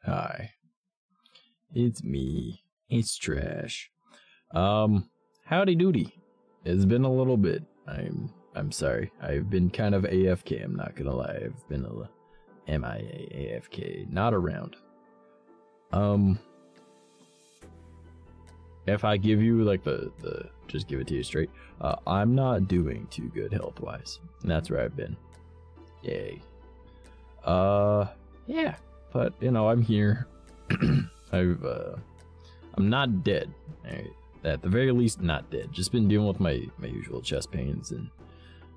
Hi. It's me. It's Trash. Howdy doody. It's been a little bit. I'm sorry. I've been kind of AFK, I'm not gonna lie. I've been a MIA AFK, not around. If I give you like the just give it to you straight, I'm not doing too good health wise. And that's where I've been. Yay. Yeah, but you know, I'm here. I'm not dead. Right? At the very least, not dead. Just been dealing with my usual chest pains, and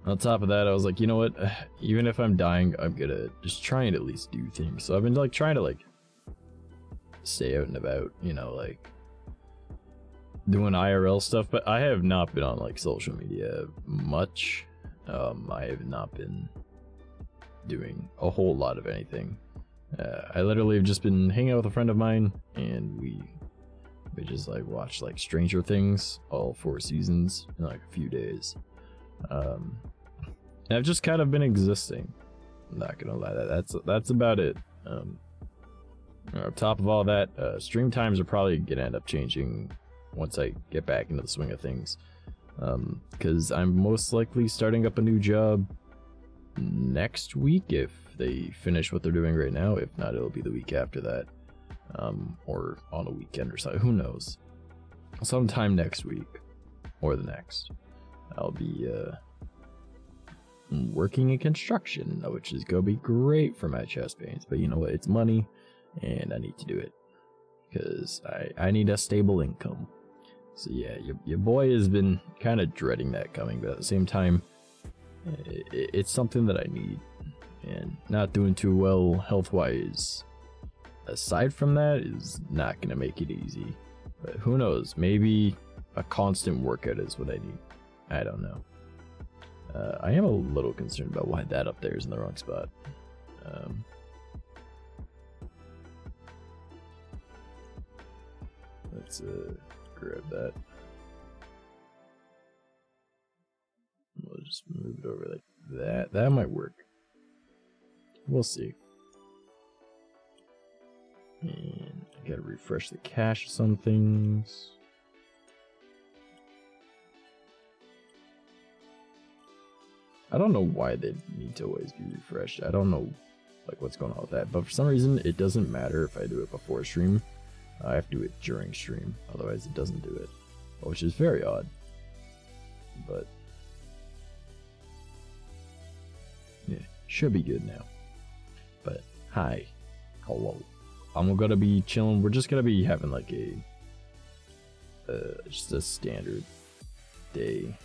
on top of that, I was like, you know what? Even if I'm dying, I'm gonna just try and at least do things. So I've been like trying to like stay out and about, you know, like doing IRL stuff. But I have not been on like social media much. I have not been doing a whole lot of anything. I literally have just been hanging out with a friend of mine, and we just like watched like Stranger Things, all 4 seasons in like a few days. And I've just kind of been existing. I'm not gonna lie, that's about it. On top of all that, stream times are probably gonna end up changing once I get back into the swing of things. Because I'm most likely starting up a new job next week if they finish what they're doing right now. If not, it'll be the week after that, or on a weekend or something. Who knows? Sometime next week or the next, I'll be working in construction, which is gonna be great for my chest pains. But you know what? It's money, and I need to do it because I need a stable income. So yeah, your boy has been kind of dreading that coming, but at the same time, it's something that I need, and not doing too well health-wise aside from that is not gonna make it easy. But who knows, maybe a constant workout is what I need. I don't know. I am a little concerned about why that up there is in the wrong spot. Let's grab that. We'll just move it over like that. That might work. We'll see. And I gotta refresh the cache of some things. I don't know why they need to always be refreshed. I don't know like what's going on with that, but for some reason it doesn't matter if I do it before stream. I have to do it during stream, otherwise it doesn't do it, which is very odd. But yeah, should be good now. But hi, hello. I'm gonna be chilling. We're just gonna be having like a just a standard day.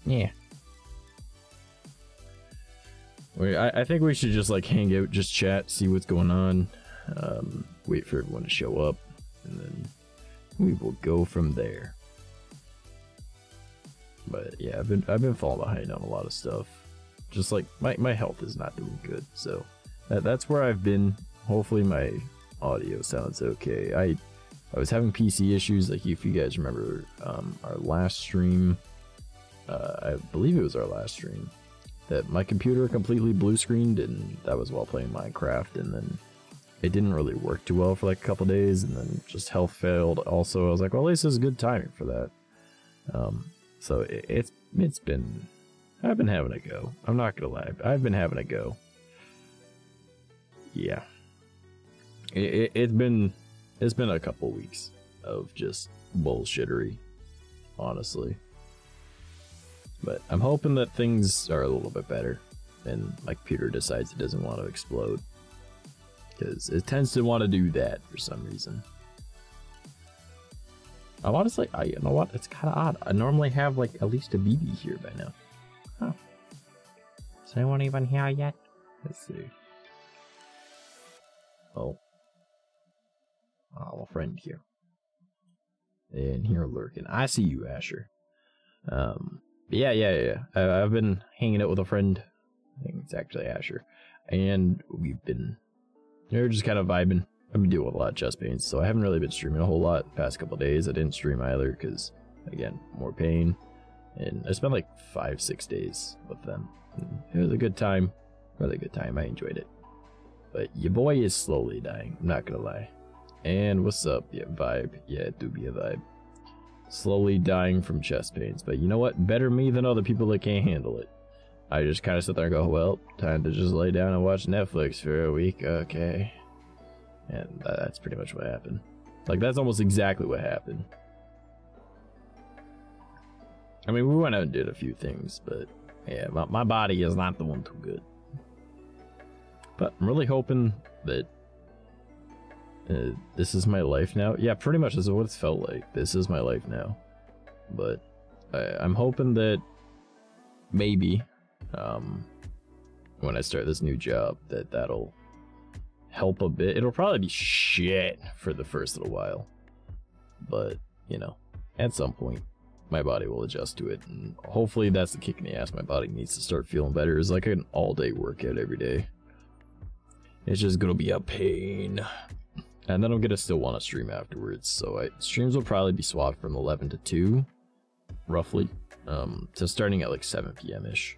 Yeah. I think we should just like hang out, just chat, see what's going on. Wait for everyone to show up, and then we will go from there. But yeah, I've been falling behind on a lot of stuff. Just like my health is not doing good, so that's where I've been. Hopefully my audio sounds okay. I was having PC issues, like if you guys remember our last stream, I believe it was our last stream, that my computer completely blue screened, and that was while playing Minecraft, and then it didn't really work too well for like a couple days, and then just health failed also. I was like, well, at least this is good timing for that. So it's been, I've been having a go. I'm not gonna lie, I've been having a go. Yeah, it's been a couple weeks of just bullshittery, honestly. But I'm hoping that things are a little bit better, and my computer decides it doesn't want to explode, because it tends to want to do that for some reason. I'm honestly, you know what? It's kind of odd. I normally have like at least a BB here by now. Huh? Is anyone even here yet? Let's see. Oh, a friend here, and here lurking. I see you, Asher. Yeah. I've been hanging out with a friend. I think it's actually Asher, and we're just kind of vibing. I've been dealing with a lot of chest pains, so I haven't really been streaming a whole lot the past couple of days. I didn't stream either because, again, more pain. And I spent like 5-6 days with them. And it was a good time, really good time. I enjoyed it. But your boy is slowly dying, I'm not gonna lie. And what's up? Yeah, vibe. Yeah, it do be a vibe. Slowly dying from chest pains. But you know what? Better me than other people that can't handle it. I just kind of sit there and go, well, time to just lay down and watch Netflix for a week. Okay. And that's pretty much what happened. Like, that's almost exactly what happened. I mean, we went out and did a few things, but yeah, my body is not doing too good. But I'm really hoping that this is my life now. Yeah, pretty much this is what it's felt like. This is my life now. But I'm hoping that maybe when I start this new job that'll help a bit. It'll probably be shit for the first little while. But, you know, at some point my body will adjust to it, and hopefully that's the kick in the ass my body needs to start feeling better. It's like an all-day workout every day. It's just gonna be a pain. And then I'm gonna still want to stream afterwards, so streams will probably be swapped from 11 to 2, roughly, to starting at like 7 p.m.-ish.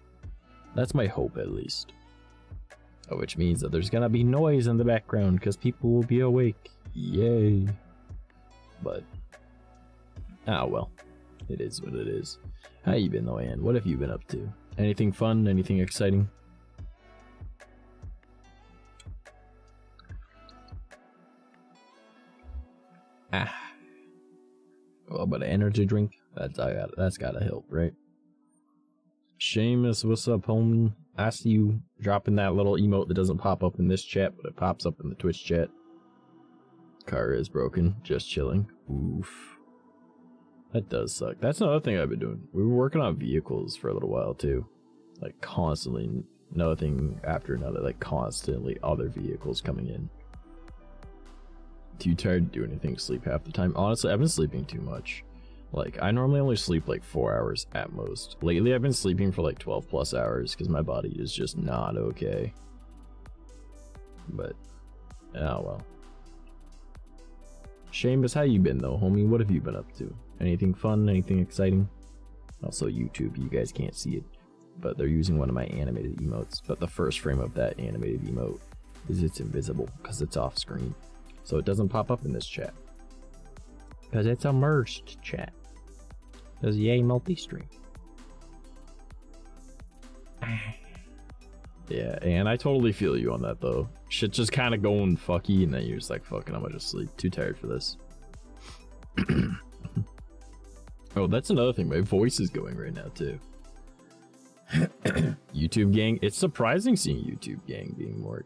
That's my hope, at least. Which means that there's gonna be noise in the background, because people will be awake. Yay. But, ah well. It is what it is. How you been though, Ann? What have you been up to? Anything fun? Anything exciting? Ah. Well, but an energy drink? That's gotta help, right? Seamus, what's up, homie? I see you dropping that little emote that doesn't pop up in this chat, but it pops up in the Twitch chat. Car is broken. Just chilling. Oof. That does suck. That's another thing I've been doing. We were working on vehicles for a little while too. Like constantly, another thing after another, like constantly other vehicles coming in. Too tired to do anything, sleep half the time. Honestly, I've been sleeping too much. Like, I normally only sleep like 4 hours at most. Lately, I've been sleeping for like 12 plus hours because my body is just not okay. But, oh well. Seamus, how you been though, homie? What have you been up to? Anything fun? Anything exciting? Also YouTube, you guys can't see it, but they're using one of my animated emotes. But the first frame of that animated emote is it's invisible because it's off screen. So it doesn't pop up in this chat. Because it's a merged chat. Because yay multi-stream. Yeah, and I totally feel you on that though. Shit's just kind of going fucky and then you're just like, fucking, I'm gonna just sleep. Too tired for this. Oh, that's another thing. My voice is going right now too. YouTube gang. It's surprising seeing YouTube gang being more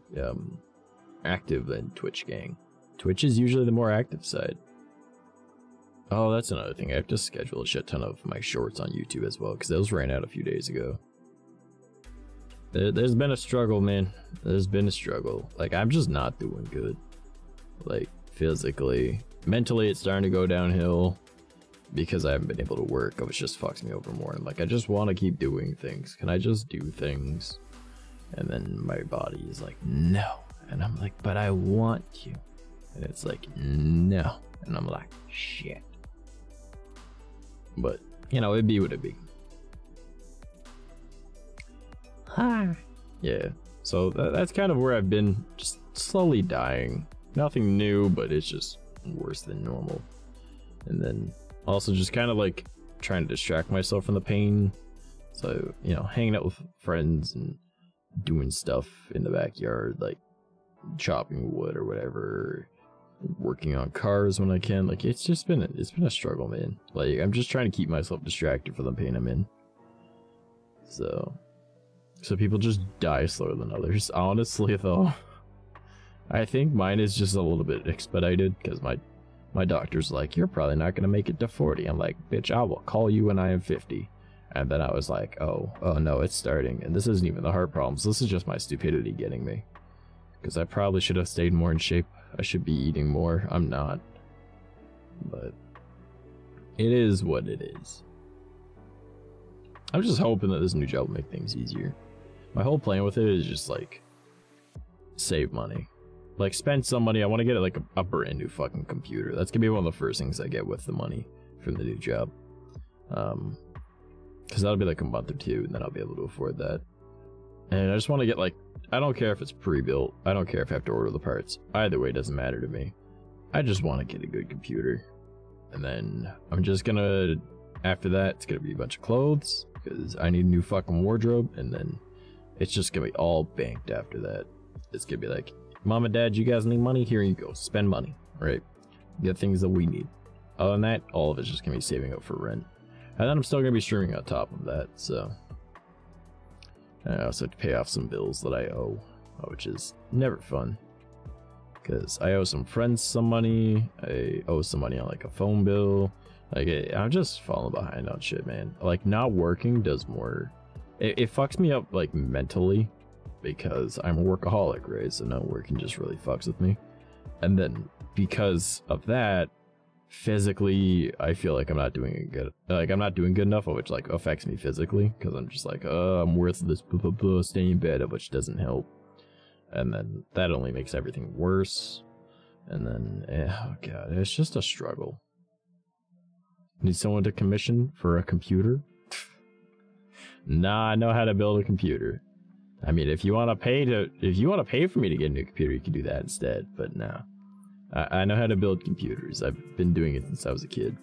active than Twitch gang. Twitch is usually the more active side. Oh, that's another thing. I have to schedule a shit ton of my shorts on YouTube as well, because those ran out a few days ago. There's been a struggle, man. There's been a struggle. Like, I'm just not doing good. Like, physically. Mentally, it's starting to go downhill. Because I haven't been able to work, which just fucks me over more. I'm like, I just want to keep doing things. Can I just do things? And then my body is like, no. And I'm like, but I want to. And it's like, no. And I'm like, shit. But, you know, it'd be what it'd be. Hi. Yeah. So that's kind of where I've been, just slowly dying. Nothing new, but it's just worse than normal. And then also just kind of like trying to distract myself from the pain. So, you know, hanging out with friends and doing stuff in the backyard, like chopping wood or whatever, working on cars when I can. Like, it's been a struggle, man. Like, I'm just trying to keep myself distracted from the pain I'm in. So people just die slower than others. Honestly, though, I think mine is just a little bit expedited because my doctor's like, you're probably not gonna make it to 40. I'm like, bitch, I will call you when I am 50. And then I was like, oh no, it's starting. And this isn't even the heart problems. This is just my stupidity getting me. Because I probably should have stayed more in shape. I should be eating more. I'm not. But it is what it is. I'm just hoping that this new job will make things easier. My whole plan with it is just like save money. Like, spend some money. I want to get like a brand new fucking computer. That's gonna be one of the first things I get with the money from the new job. Because that'll be like a month or two, and then I'll be able to afford that. And I just want to get like I don't care if it's pre-built. I don't care if I have to order the parts. Either way, it doesn't matter to me. I just want to get a good computer. And then I'm just gonna, after that, it's gonna be a bunch of clothes, because I need a new fucking wardrobe, and then it's just gonna be all banked after that. It's gonna be like, Mom and Dad, you guys need money? Here you go, spend money, right? Get things that we need. Other than that, all of it's just gonna be saving up for rent. And then I'm still gonna be streaming on top of that, so. I also have to pay off some bills that I owe, which is never fun. Because I owe some friends some money, I owe some money on like a phone bill. Like, I'm just falling behind on shit, man. Like, not working does more. It fucks me up, like, mentally. Because I'm a workaholic, right? So not working just really fucks with me. And then, because of that, physically, I feel like I'm not doing good. Like, I'm not doing good enough, which, like, affects me physically. Because I'm just like, I'm worthless, staying in bed, which doesn't help. And then that only makes everything worse. And then, oh god, it's just a struggle. Need someone to commission for a computer? Nah, I know how to build a computer. I mean, if you want to pay for me to get a new computer, you can do that instead. But no, I know how to build computers. I've been doing it since I was a kid.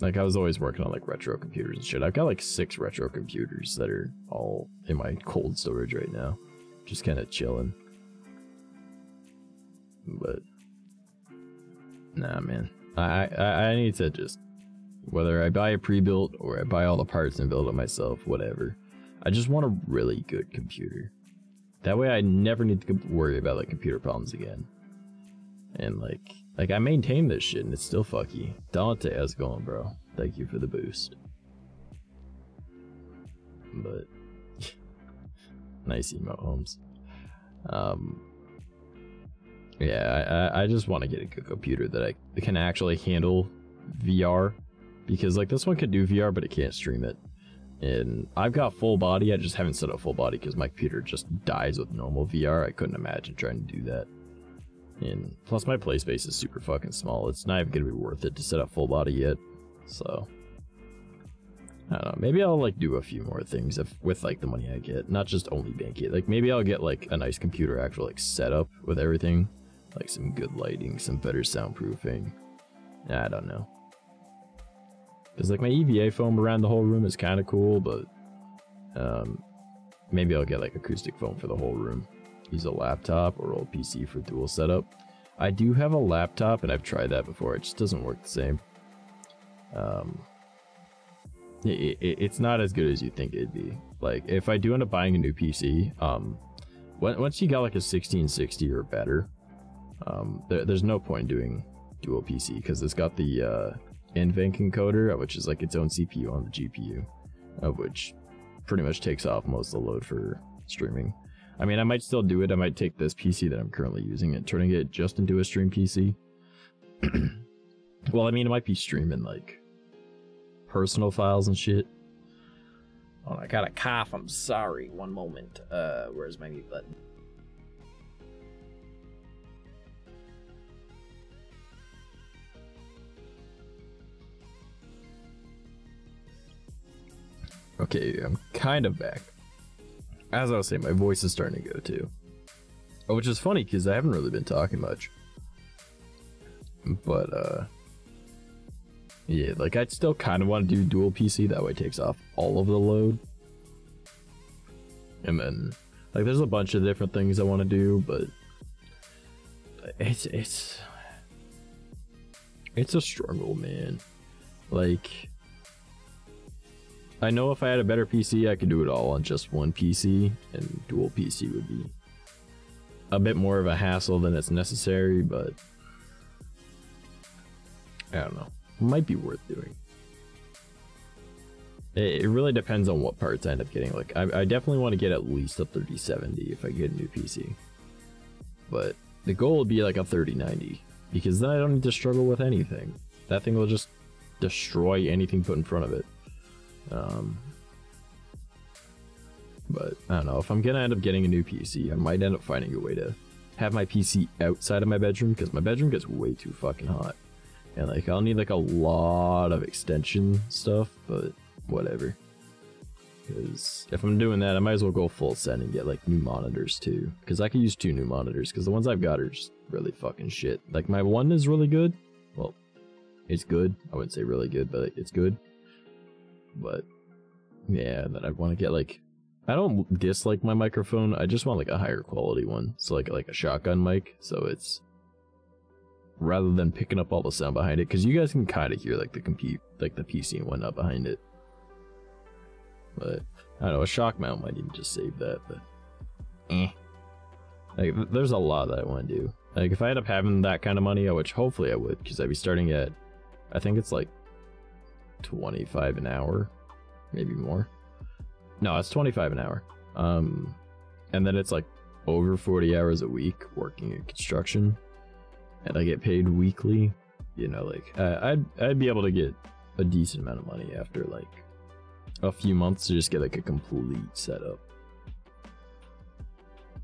Like, I was always working on like retro computers and shit. I've got like 6 retro computers that are all in my cold storage right now, just kind of chilling. But nah, man, I need to just, whether I buy a pre-built or I buy all the parts and build it myself, whatever. I just want a really good computer. That way I never need to worry about like computer problems again. And like I maintain this shit and it's still fucky. Dante, how's it going, bro? Thank you for the boost. But nice emote, Holmes. Yeah, I just want to get a good computer that I can actually handle VR, because like this one can do VR but it can't stream it. And I've got full body, I just haven't set up full body because my computer just dies with normal VR. I couldn't imagine trying to do that. And plus my play space is super fucking small. It's not even gonna be worth it to set up full body yet. So I don't know, maybe I'll like do a few more things with like the money I get, not just only bank it. Like maybe I'll get like a nice computer actual like setup with everything, like some good lighting, some better soundproofing. I don't know. Cause like my EVA foam around the whole room is kind of cool, but maybe I'll get like acoustic foam for the whole room. Use a laptop or old PC for dual setup. I do have a laptop and I've tried that before. It just doesn't work the same. It's not as good as you think it'd be. Like if I do end up buying a new PC, once you got like a 1660 or better, there's no point in doing dual PC because it's got the NVENC encoder, which is like its own CPU on the GPU, which pretty much takes off most of the load for streaming. I mean, I might still do it. I might take this PC that I'm currently using and turning it just into a stream PC. Well, I mean, it might be streaming like personal files and shit. Oh, I got a cough. I'm sorry. One moment. Where's my mute button? Okay, I'm kind of back. As I was saying, my voice is starting to go too. Oh, which is funny because I haven't really been talking much. But, yeah, like I'd still kind of want to do dual PC, that way it takes off all of the load. And then, like, there's a bunch of different things I want to do, but it's a struggle, man. Like, I know if I had a better PC, I could do it all on just one PC, and dual PC would be a bit more of a hassle than it's necessary, but I don't know. It might be worth doing. It really depends on what parts I end up getting. Like, I definitely want to get at least a 3070 if I get a new PC. But the goal would be like a 3090, because then I don't need to struggle with anything. That thing will just destroy anything put in front of it. But I don't know, if I'm gonna end up getting a new PC, I might end up finding a way to have my PC outside of my bedroom, because my bedroom gets way too fucking hot. And like, I'll need like a lot of extension stuff, but whatever. Because if I'm doing that, I might as well go full send and get like new monitors too. Because I could use 2 new monitors, because the ones I've got are just really fucking shit. Like my one is really good. Well, it's good. I wouldn't say really good, but it's good. But yeah, then I'd want to get like, I don't dislike my microphone. I just want like a higher quality one. So like a shotgun mic. So it's, rather than picking up all the sound behind it, because you guys can kind of hear like the PC and whatnot behind it. But I don't know, a shock mount might even just save that. But like, there's a lot that I want to do. Like if I end up having that kind of money, which hopefully I would, because I'd be starting at, I think it's like 25 an hour, maybe more. No, it's 25 an hour. And then it's like over 40 hours a week working in construction, and I get paid weekly. You know, like I'd be able to get a decent amount of money after like a few months to just get like a complete setup.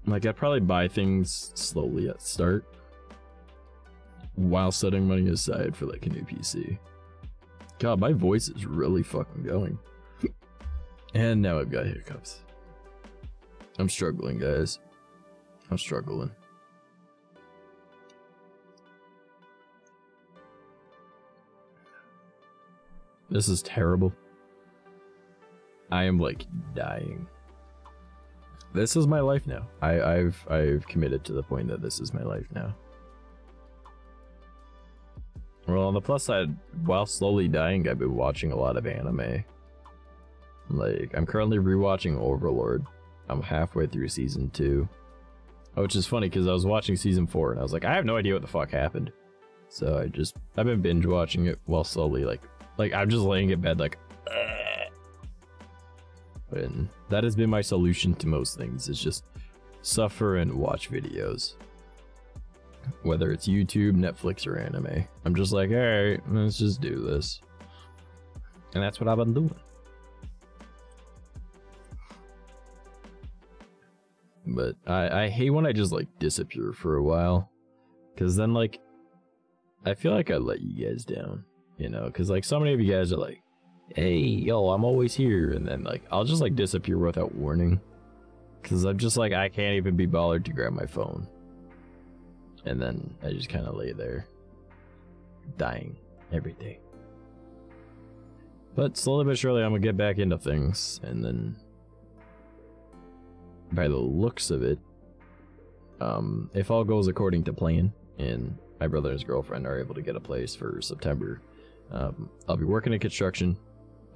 Like I'd probably buy things slowly at start, while setting money aside for like a new PC. God, my voice is really fucking going. And now I've got hiccups. I'm struggling, guys. I'm struggling. This is terrible. I am like dying. This is my life now. I've committed to the point that this is my life now. Well, on the plus side, while slowly dying, I've been watching a lot of anime. Like, I'm currently rewatching Overlord. I'm halfway through season 2. Which is funny, because I was watching season 4, and I was like, I have no idea what the fuck happened. So I've been binge watching it while slowly, like I'm just laying in bed like, and that has been my solution to most things, is just suffer and watch videos. Whether it's YouTube, Netflix, or anime. I'm just like, alright, let's just do this. And that's what I've been doing. But I hate when I just like disappear for a while. Cause then like, I feel like I let you guys down. You know, cause like so many of you guys are like, hey, yo, I'm always here. And then like, I'll just like disappear without warning. Cause I'm just like, I can't even be bothered to grab my phone. And then I just kind of lay there, dying every day. But slowly but surely, I'm gonna get back into things, and then, by the looks of it, if all goes according to plan, and my brother and his girlfriend are able to get a place for September, I'll be working in construction.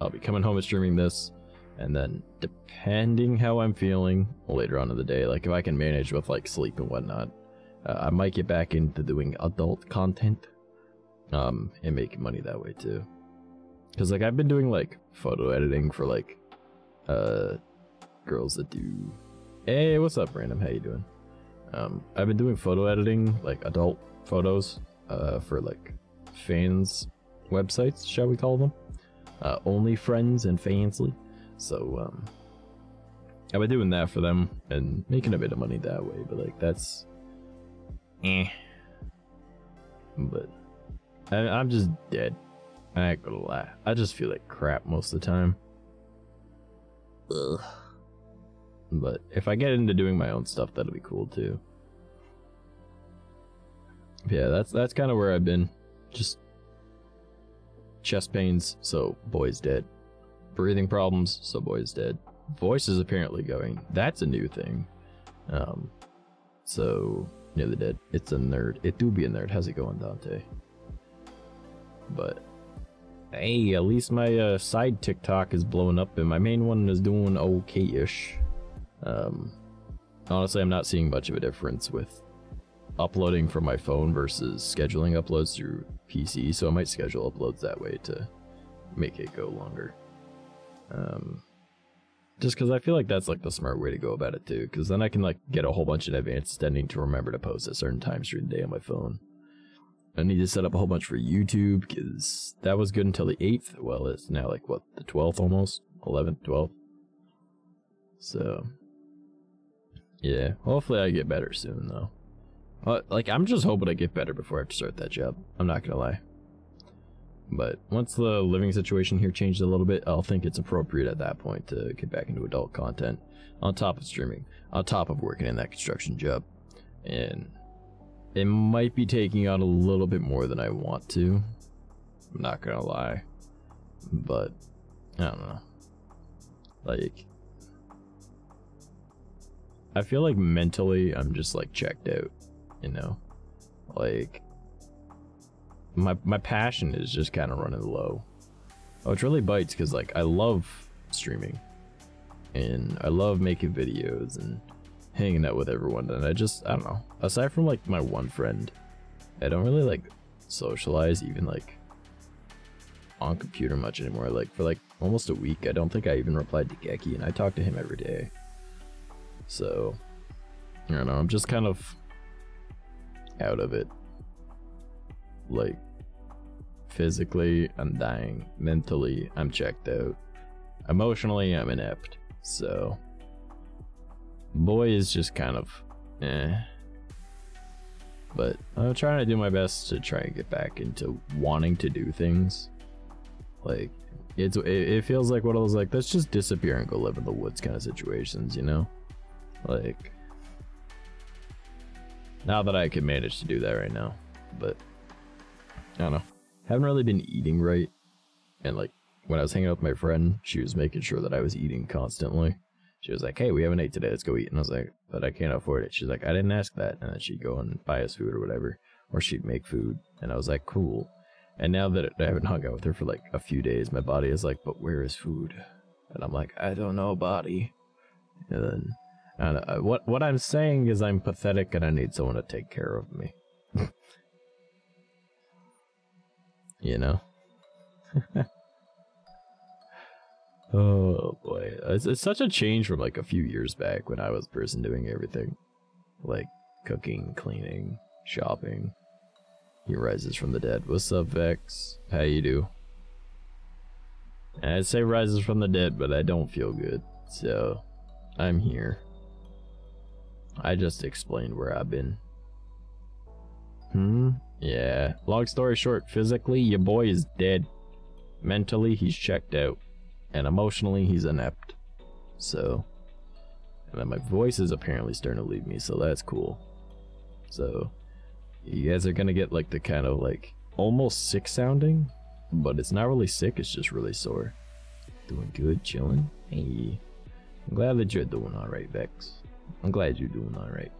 I'll be coming home and streaming this, and then depending how I'm feeling later on in the day, like if I can manage with like sleep and whatnot. I might get back into doing adult content, and making money that way too. Cause like I've been doing like photo editing for like, girls that do. Hey, what's up, Random? How you doing? I've been doing photo editing, like adult photos, for like fans websites, shall we call them? Only Friends and Fansly. So I've been doing that for them and making a bit of money that way. But like that's. But I'm just dead. I ain't gonna lie. I just feel like crap most of the time. Ugh. But if I get into doing my own stuff, that'll be cool too. Yeah, that's kind of where I've been. Just chest pains, so boy's dead. Breathing problems, so boy's dead. Voice is apparently going. That's a new thing. So. Nearly dead. It's a nerd. It do be a nerd. How's it going, Dante? But hey, at least my side TikTok is blowing up, and my main one is doing okay-ish. Honestly, I'm not seeing much of a difference with uploading from my phone versus scheduling uploads through PC, so I might schedule uploads that way to make it go longer. Just because I feel like that's like the smart way to go about it too, because then I can like get a whole bunch in advance instead of needing to remember to post at certain times during the day on my phone. I need to set up a whole bunch for YouTube, because that was good until the 8th. Well, it's now like what, the 12th almost? 11th, 12th. So yeah, hopefully I get better soon though. Like I'm just hoping I get better before I have to start that job. I'm not gonna lie. But once the living situation here changed a little bit, I'll think it's appropriate at that point to get back into adult content on top of streaming, on top of working in that construction job. And it might be taking on a little bit more than I want to. I'm not gonna lie. But I don't know. Like, I feel like mentally I'm just like checked out, you know? Like, my passion is just kind of running low. Oh, it really bites because like I love streaming and I love making videos and hanging out with everyone, and I don't know, aside from like my one friend, I don't really like socialize even like on computer much anymore. Like for like almost a week I don't think I even replied to Gecky, and I talk to him every day. So I don't know, I'm just kind of out of it. Like, physically I'm dying, mentally I'm checked out, emotionally I'm inept. So boy is just kind of but I'm trying to do my best to try and get back into wanting to do things. Like, it feels like one of those like, let's just disappear and go live in the woods kind of situations, you know? Like, not that I can manage to do that right now, but I don't know. Haven't really been eating right, and like when I was hanging out with my friend, she was making sure that I was eating constantly. She was like, hey, we haven't ate today, let's go eat. And I was like, but I can't afford it. She's like, I didn't ask that. And then she'd go and buy us food or whatever, or she'd make food. And I was like, cool. And now that I haven't hung out with her for like a few days, my body is like, but where is food? And I'm like, I don't know, body. And then I don't know, what I'm saying is I'm pathetic and I need someone to take care of me. You know? Oh boy, it's such a change from like a few years back when I was the person doing everything, like cooking, cleaning, shopping. He rises from the dead. What's up, Vex? How you do? I'd say rises from the dead, but I don't feel good, so I'm here. I just explained where I've been. Yeah. Long story short, physically, your boy is dead. Mentally, he's checked out. And emotionally, he's inept. So, and then my voice is apparently starting to leave me, so that's cool. So, you guys are gonna get like the kind of like almost sick sounding, but it's not really sick, it's just really sore. Doing good, chilling. Hey, I'm glad that you're doing alright, Vex. I'm glad you're doing alright.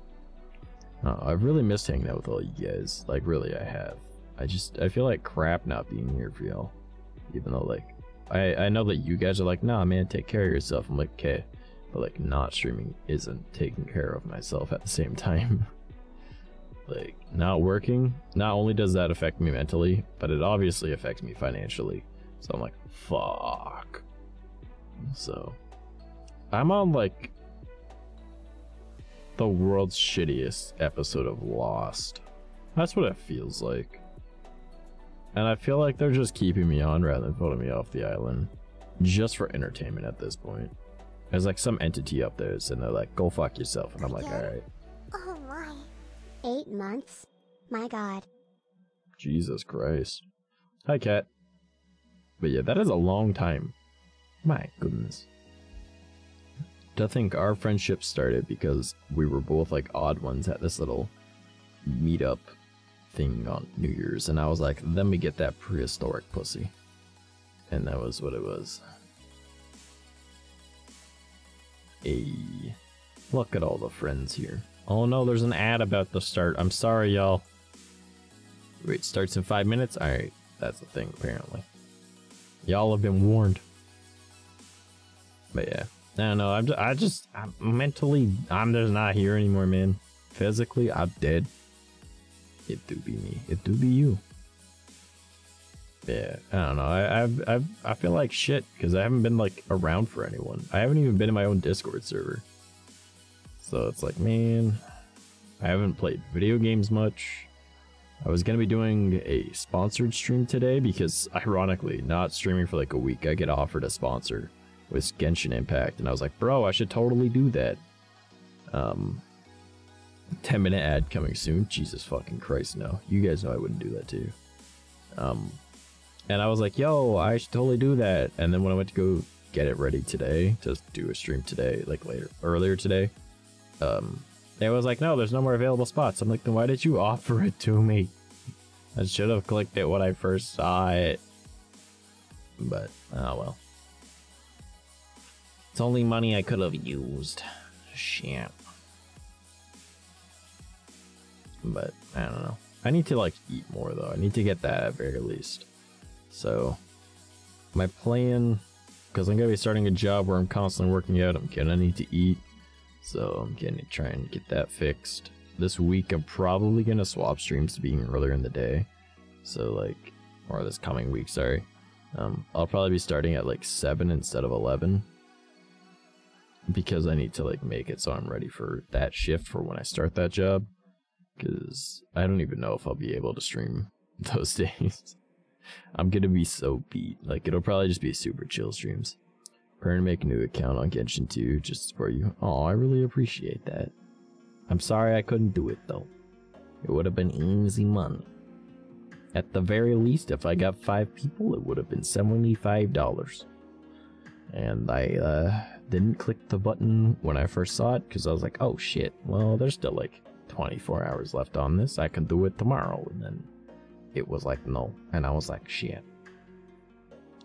I've really missed hanging out with all you guys. Like, really, I have. I feel like crap not being here for y'all. Even though, like, I know that you guys are like, nah, man, take care of yourself. I'm like, okay. But, like, not streaming isn't taking care of myself at the same time. Like, not working, not only does that affect me mentally, but it obviously affects me financially. So I'm like, fuck. So, I'm on, like, the world's shittiest episode of Lost. That's what it feels like. And I feel like they're just keeping me on rather than putting me off the island. Just for entertainment at this point. There's like some entity up there and they're like, go fuck yourself. And I'm like, alright. Oh my. 8 months? My god. Jesus Christ. Hi, cat. But yeah, that is a long time. My goodness. To think our friendship started because we were both like odd ones at this little meetup thing on New Year's, and I was like, let me get that prehistoric pussy, and that was what it was. Hey, look at all the friends here. Oh no, there's an ad about to start. I'm sorry, y'all. Wait, starts in 5 minutes? Alright, that's the thing apparently. Y'all have been warned. But yeah, I don't know, I'm mentally, I'm just not here anymore, man. Physically, I'm dead. It do be me. It do be you. Yeah, I don't know. I feel like shit because I haven't been like around for anyone. I haven't even been in my own Discord server. So it's like, man, I haven't played video games much. I was gonna be doing a sponsored stream today because, ironically, not streaming for like a week, I get offered a sponsor with Genshin Impact, and I was like, bro, I should totally do that. 10-minute ad coming soon. Jesus fucking Christ, no. You guys know I wouldn't do that too. And I was like, yo, I should totally do that. And then when I went to go get it ready today to do a stream today, like earlier today, it was like, no, there's no more available spots. I'm like, then why did you offer it to me? I should have clicked it when I first saw it. But, oh well. It's only money I could have used. Shit. But, I don't know. I need to, like, eat more, though. I need to get that at very least. So, my plan, because I'm going to be starting a job where I'm constantly working out, I'm going to need to eat. So, I'm going to try and get that fixed. This week, I'm probably going to swap streams to being earlier in the day. So, like, or this coming week, sorry. I'll probably be starting at, like, 7 instead of 11. Because I need to, like, make it so I'm ready for that shift for when I start that job. Because I don't even know if I'll be able to stream those days. I'm gonna be so beat. Like, it'll probably just be super chill streams. Prepare to make a new account on 𝐭 𝐑𝐻 just for you. Oh, I really appreciate that. I'm sorry I couldn't do it, though. It would have been easy money. At the very least, if I got 5 people, it would have been $75. And I didn't click the button when I first saw it, because I was like, oh shit, well, there's still like 24 hours left on this. I can do it tomorrow. And then it was like, no. And I was like, shit.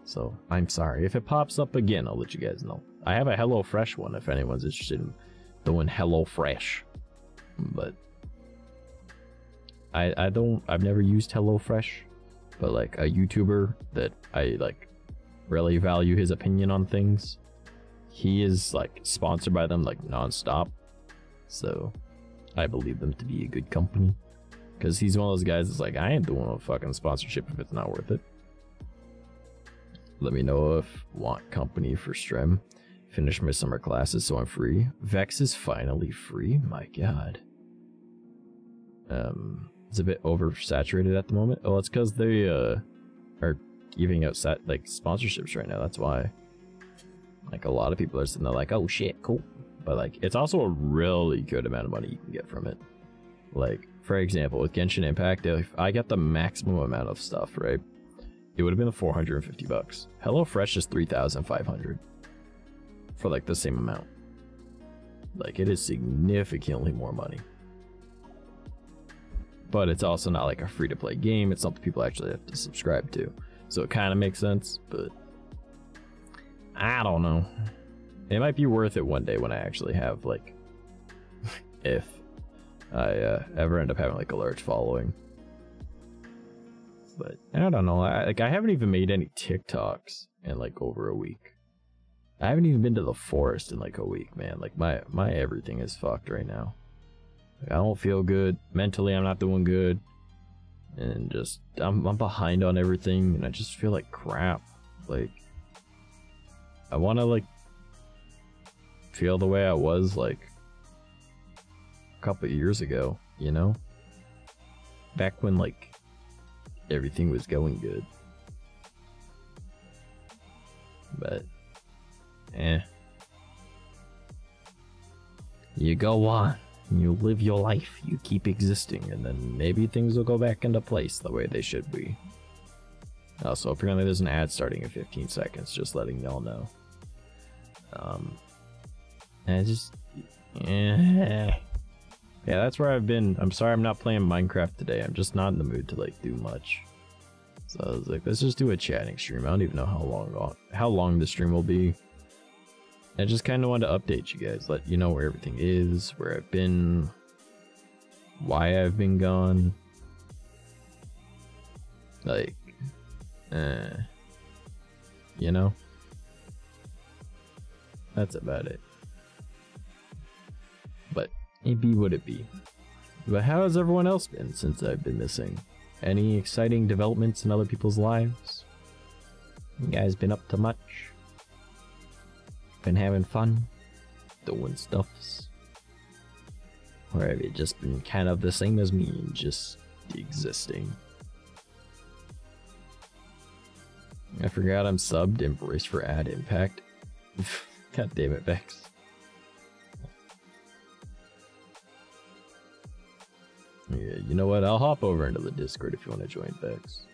So, I'm sorry. If it pops up again, I'll let you guys know. I have a HelloFresh one if anyone's interested in doing HelloFresh. But I've never used HelloFresh. But like a YouTuber that I like really value his opinion on things. He is like sponsored by them like non-stop. So I believe them to be a good company. Because he's one of those guys that's like, I ain't doing a fucking sponsorship if it's not worth it. Let me know if want company for stream. Finish my summer classes so I'm free. Vex is finally free? My god. It's a bit oversaturated at the moment. Oh, it's because they are giving out like sponsorships right now. That's why. Like a lot of people are sitting there like, oh shit, cool. But like, it's also a really good amount of money you can get from it. Like, for example, with Genshin Impact, if I got the maximum amount of stuff, right, it would have been $450. HelloFresh is $3,500 for like the same amount. Like, it is significantly more money. But it's also not like a free-to-play game. It's something people actually have to subscribe to. So it kind of makes sense, but I don't know. It might be worth it one day when I actually have, like, if I ever end up having, like, a large following. But I don't know. I haven't even made any TikToks in, like, over a week. I haven't even been to the forest in, like, a week, man. Like, my everything is fucked right now. Like, I don't feel good. Mentally, I'm not doing good. And just, I'm behind on everything, and I just feel like crap. Like, I want to, like, feel the way I was, like, a couple of years ago, you know? Back when, like, everything was going good. But, you go on. You live your life, you keep existing, and then maybe things will go back into place the way they should be. Also, apparently there's an ad starting in 15 seconds, just letting y'all know. And I just... yeah, that's where I've been. I'm sorry I'm not playing Minecraft today, I'm just not in the mood to, like, do much. So I was like, let's just do a chatting stream. I don't even know how long the stream will be. I just kind of wanted to update you guys, let you know where everything is, where I've been, why I've been gone. Like, you know? That's about it. But it be what it be. But how has everyone else been since I've been missing? Any exciting developments in other people's lives? You guys been up to much? Been having fun? Doing stuffs? Or have you just been kind of the same as me, just existing? I forgot I'm subbed and braced for ad impact. God damn it, Vex. Yeah, you know what? I'll hop over into the Discord if you want to join, Vex.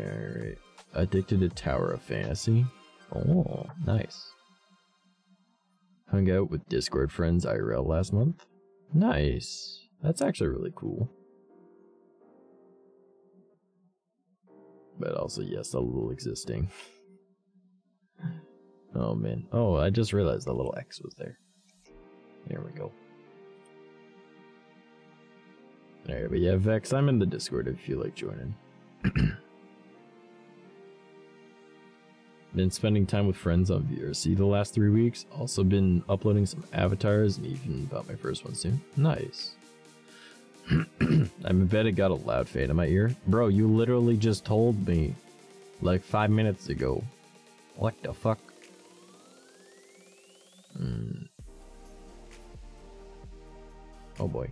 Alright. Addicted to Tower of Fantasy. Oh, nice. Hung out with Discord friends IRL last month. Nice. That's actually really cool. But also, yes, a little existing. Oh man. Oh, I just realized the little X was there. There we go. Alright, but yeah, Vex, I'm in the Discord if you like joining. Been spending time with friends on VRC the last 3 weeks. Also been uploading some avatars and even about my first one soon. Nice. I bet it got a loud fade in my ear. Bro, you literally just told me like 5 minutes ago. What the fuck? Oh boy.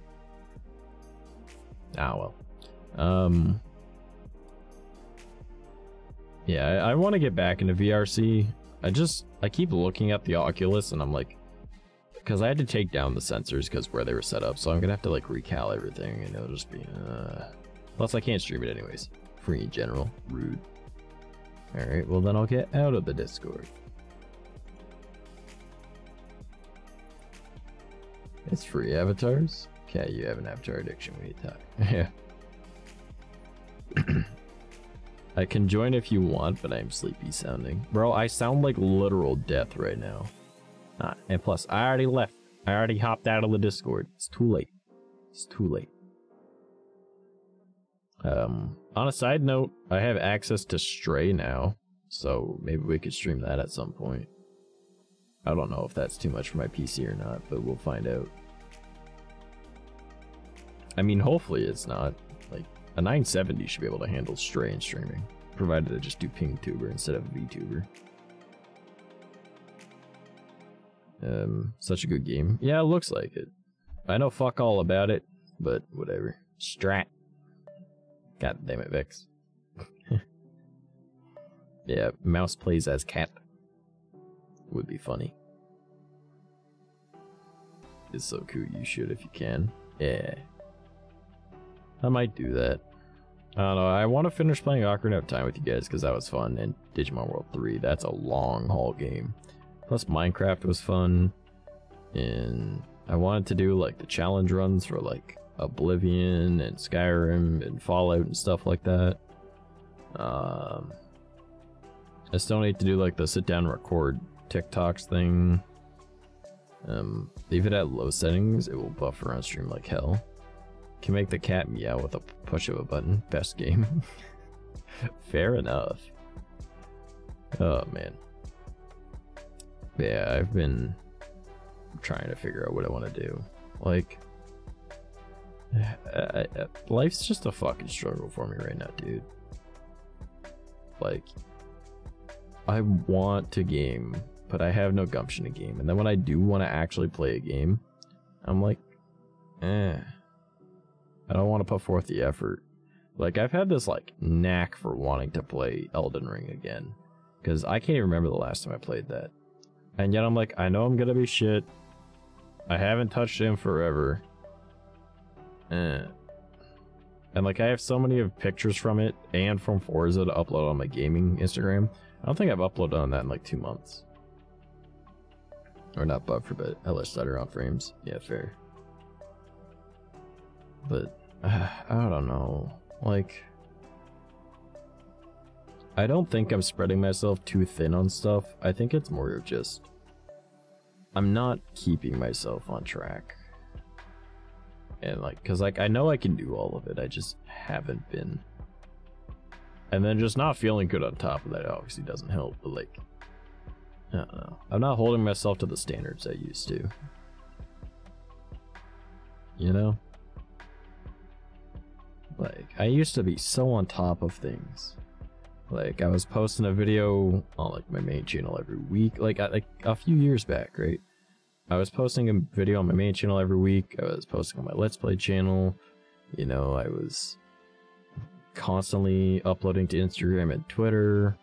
Ah well. Yeah, I want to get back into VRC. I keep looking at the Oculus and I'm like, because I had to take down the sensors because where they were set up, so I'm gonna have to like recal everything and it'll just be plus I can't stream it anyways. Free in general. Rude. Alright, well then I'll get out of the Discord. It's free avatars? Okay, you have an avatar addiction when you talk. Yeah. I can join if you want, but I'm sleepy sounding. Bro, I sound like literal death right now. And plus, I already left. I already hopped out of the Discord. It's too late. It's too late. On a side note, I have access to Stray now, so maybe we could stream that at some point. I don't know if that's too much for my PC or not, but we'll find out. I mean, hopefully it's not. Like, a 970 should be able to handle Stray and streaming, provided I just do PingTuber instead of VTuber. Such a good game. Yeah, it looks like it. I know fuck all about it, but whatever. Strat. God damn it, Vex. Yeah, mouse plays as cat. Would be funny. It's so cool, you should if you can. Yeah. I might do that. I don't know, I want to finish playing Ocarina of Time with you guys because that was fun, and Digimon World 3, that's a long haul game. Plus Minecraft was fun, and I wanted to do like the challenge runs for like Oblivion and Skyrim and Fallout and stuff like that. I still need to do like the sit down and record TikToks thing. Leave it at low settings, it will buffer on stream like hell. Can make the cat meow with a push of a button. Best game. Fair enough. Oh man. Yeah, I've been trying to figure out what I want to do. Like, life's just a fucking struggle for me right now, dude. Like, I want to game, but I have no gumption to game. And then when I do want to actually play a game, I'm like, I don't want to put forth the effort. Like, I've had this, like, knack for wanting to play Elden Ring again. Because I can't even remember the last time I played that. And yet I'm like, I know I'm gonna be shit. I haven't touched it in forever. And, like, I have so many of pictures from it and from Forza to upload on my gaming Instagram. I don't think I've uploaded on that in, like, 2 months. Or not Buffer, but LS Stutter on frames. Yeah, fair. But, I don't know, like, I don't think I'm spreading myself too thin on stuff. I think it's more of just, I'm not keeping myself on track. And like, cause like, I know I can do all of it, I just haven't been. And then just not feeling good on top of that obviously doesn't help, but like, I don't know. I'm not holding myself to the standards I used to. You know? Like, I used to be so on top of things. Like, I was posting a video on, like, my main channel every week. Like a few years back, right? I was posting a video on my main channel every week. I was posting on my Let's Play channel. You know, I was constantly uploading to Instagram and Twitter.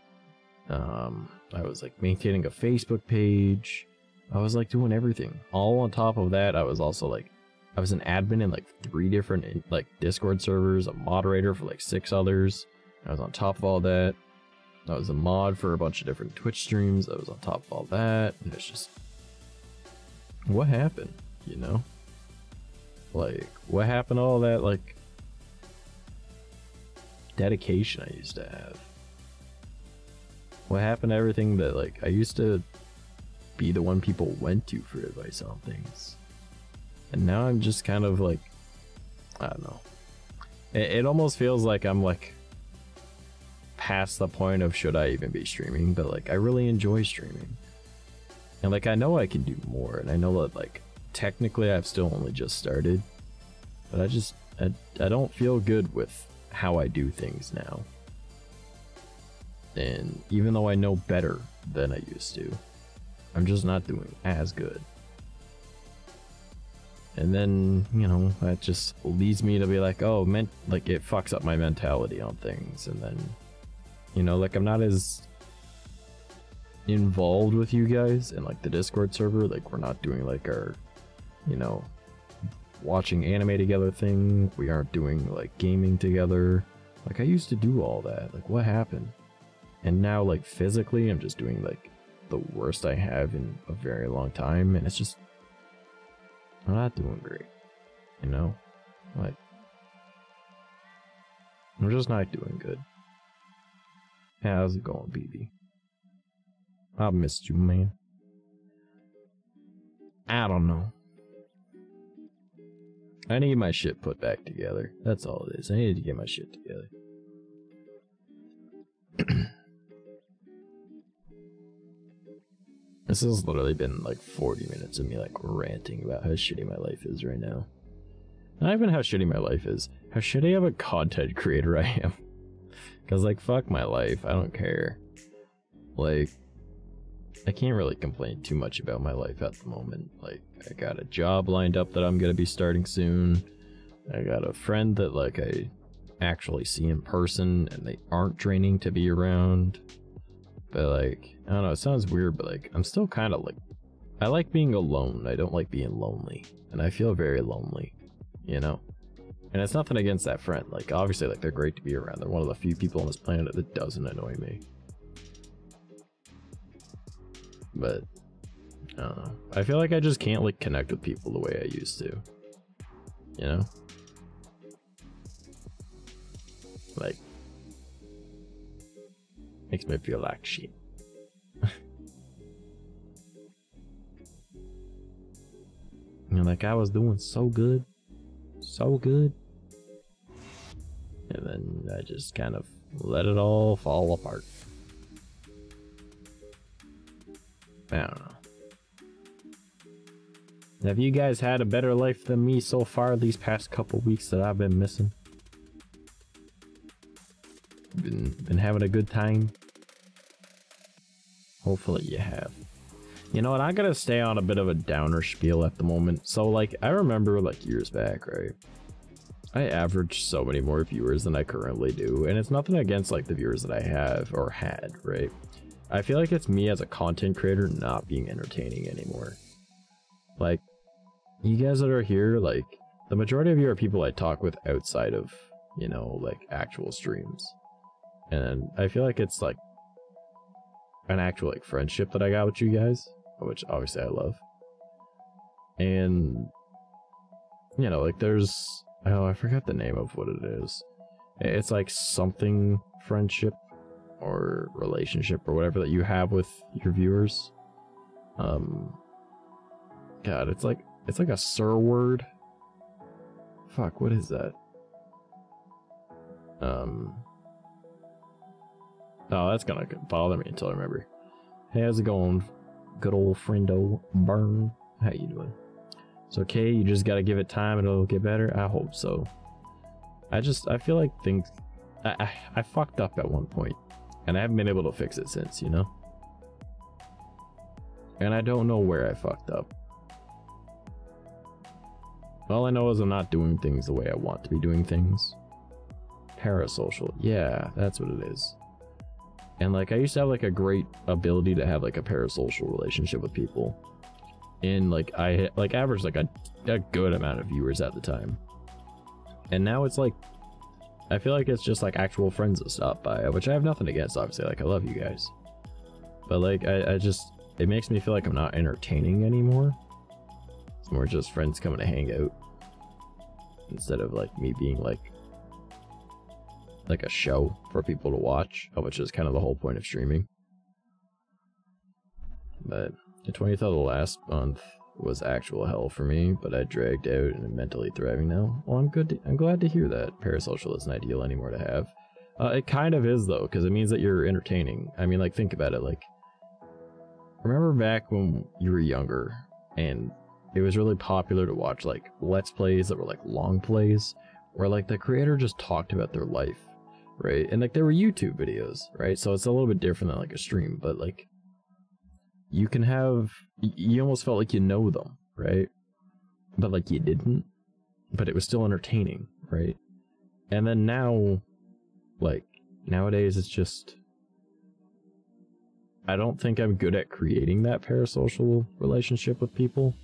I was, like, maintaining a Facebook page. I was, like, doing everything. All on top of that, I was also, like, I was an admin in like 3 different like Discord servers, a moderator for like 6 others. I was on top of all that. I was a mod for a bunch of different Twitch streams. I was on top of all that. And it's just, what happened, you know? Like, what happened to all that, like, dedication I used to have? What happened to everything that, like, I used to be the one people went to for advice on things? And now I'm just kind of like, I don't know. It almost feels like I'm like past the point of should I even be streaming, but like I really enjoy streaming. And like I know I can do more, and I know that like technically I've still only just started, but I don't feel good with how I do things now. And even though I know better than I used to, I'm just not doing as good. And then, you know, that just leads me to be like, oh, like it fucks up my mentality on things. And then, you know, like I'm not as involved with you guys in like the Discord server. Like we're not doing like our, you know, watching anime together thing. We aren't doing like gaming together. Like I used to do all that. Like what happened? And now like physically I'm just doing like the worst I have in a very long time, and it's just, I'm not doing great, you know? Like, I'm just not doing good. How's it going, BB? I missed you, man. I don't know. I need my shit put back together. That's all it is. I need to get my shit together. This has literally been like 40 minutes of me like ranting about how shitty my life is right now. Not even how shitty my life is, how shitty of a content creator I am. Cause like fuck my life, I don't care. Like, I can't really complain too much about my life at the moment. Like, I got a job lined up that I'm gonna be starting soon. I got a friend that like I actually see in person and they aren't draining to be around. But like, I don't know, it sounds weird, but like, I'm still kind of like, I like being alone. I don't like being lonely. And I feel very lonely, you know? And it's nothing against that friend. Like, obviously, like, they're great to be around. They're one of the few people on this planet that doesn't annoy me. But, I don't know. I feel like I just can't, like, connect with people the way I used to. You know? Like, makes me feel like shit. And like I was doing so good. So good. And then I just kind of let it all fall apart. I don't know. Have you guys had a better life than me so far these past couple weeks that I've been missing? Been having a good time? Hopefully you have. You know what, I gotta stay on a bit of a downer spiel at the moment. So like, I remember like years back, right? I average so many more viewers than I currently do. And it's nothing against like the viewers that I have or had, right? I feel like it's me as a content creator not being entertaining anymore. Like, you guys that are here, like, the majority of you are people I talk with outside of, you know, like actual streams. And I feel like it's like an actual like friendship that I got with you guys, which obviously I love. And you know, like there's, oh, I forgot the name of what it is. It's like something friendship or relationship or whatever that you have with your viewers. God, it's like a sir word. Fuck, what is that? Oh, that's gonna bother me until I remember. Hey, how's it going, good old friendo Burn? How you doing? It's okay, you just gotta give it time and it'll get better. I hope so. I feel like things, I fucked up at one point and I haven't been able to fix it since, you know? And I don't know where I fucked up. All I know is I'm not doing things the way I want to be doing things. Parasocial, yeah, that's what it is. And like I used to have like a great ability to have like a parasocial relationship with people. And like I like averaged like a good amount of viewers at the time. And now it's like I feel like it's just like actual friends that stop by, which I have nothing against, obviously. Like, I love you guys. But like, I just, it makes me feel like I'm not entertaining anymore. It's more just friends coming to hang out. Instead of like me being like a show for people to watch, which is kind of the whole point of streaming. But the 20th of the last month was actual hell for me, but I dragged out and I'm mentally thriving now. Well, I'm glad to hear that parasocial isn't ideal anymore to have. It kind of is though, because it means that you're entertaining. I mean, like, think about it. Like, remember back when you were younger and it was really popular to watch like let's plays that were like long plays where like the creator just talked about their life, right? And like there were YouTube videos, right? So it's a little bit different than like a stream, but like you can have, you almost felt like you know them, right? But like you didn't, but it was still entertaining, right? And then now, like nowadays it's just, I don't think I'm good at creating that parasocial relationship with people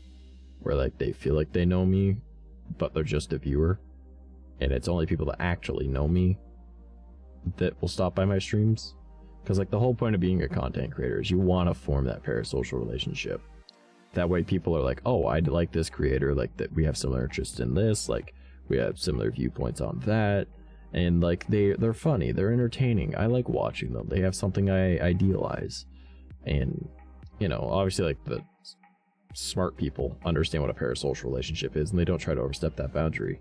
where like they feel like they know me, but they're just a viewer. And it's only people that actually know me that will stop by my streams. Because like the whole point of being a content creator is you want to form that parasocial relationship. That way people are like, oh, I like this creator, like that we have similar interests in this, like we have similar viewpoints on that. And like they're funny, they're entertaining, I like watching them, they have something I idealize. And you know, obviously like the smart people understand what a parasocial relationship is and they don't try to overstep that boundary.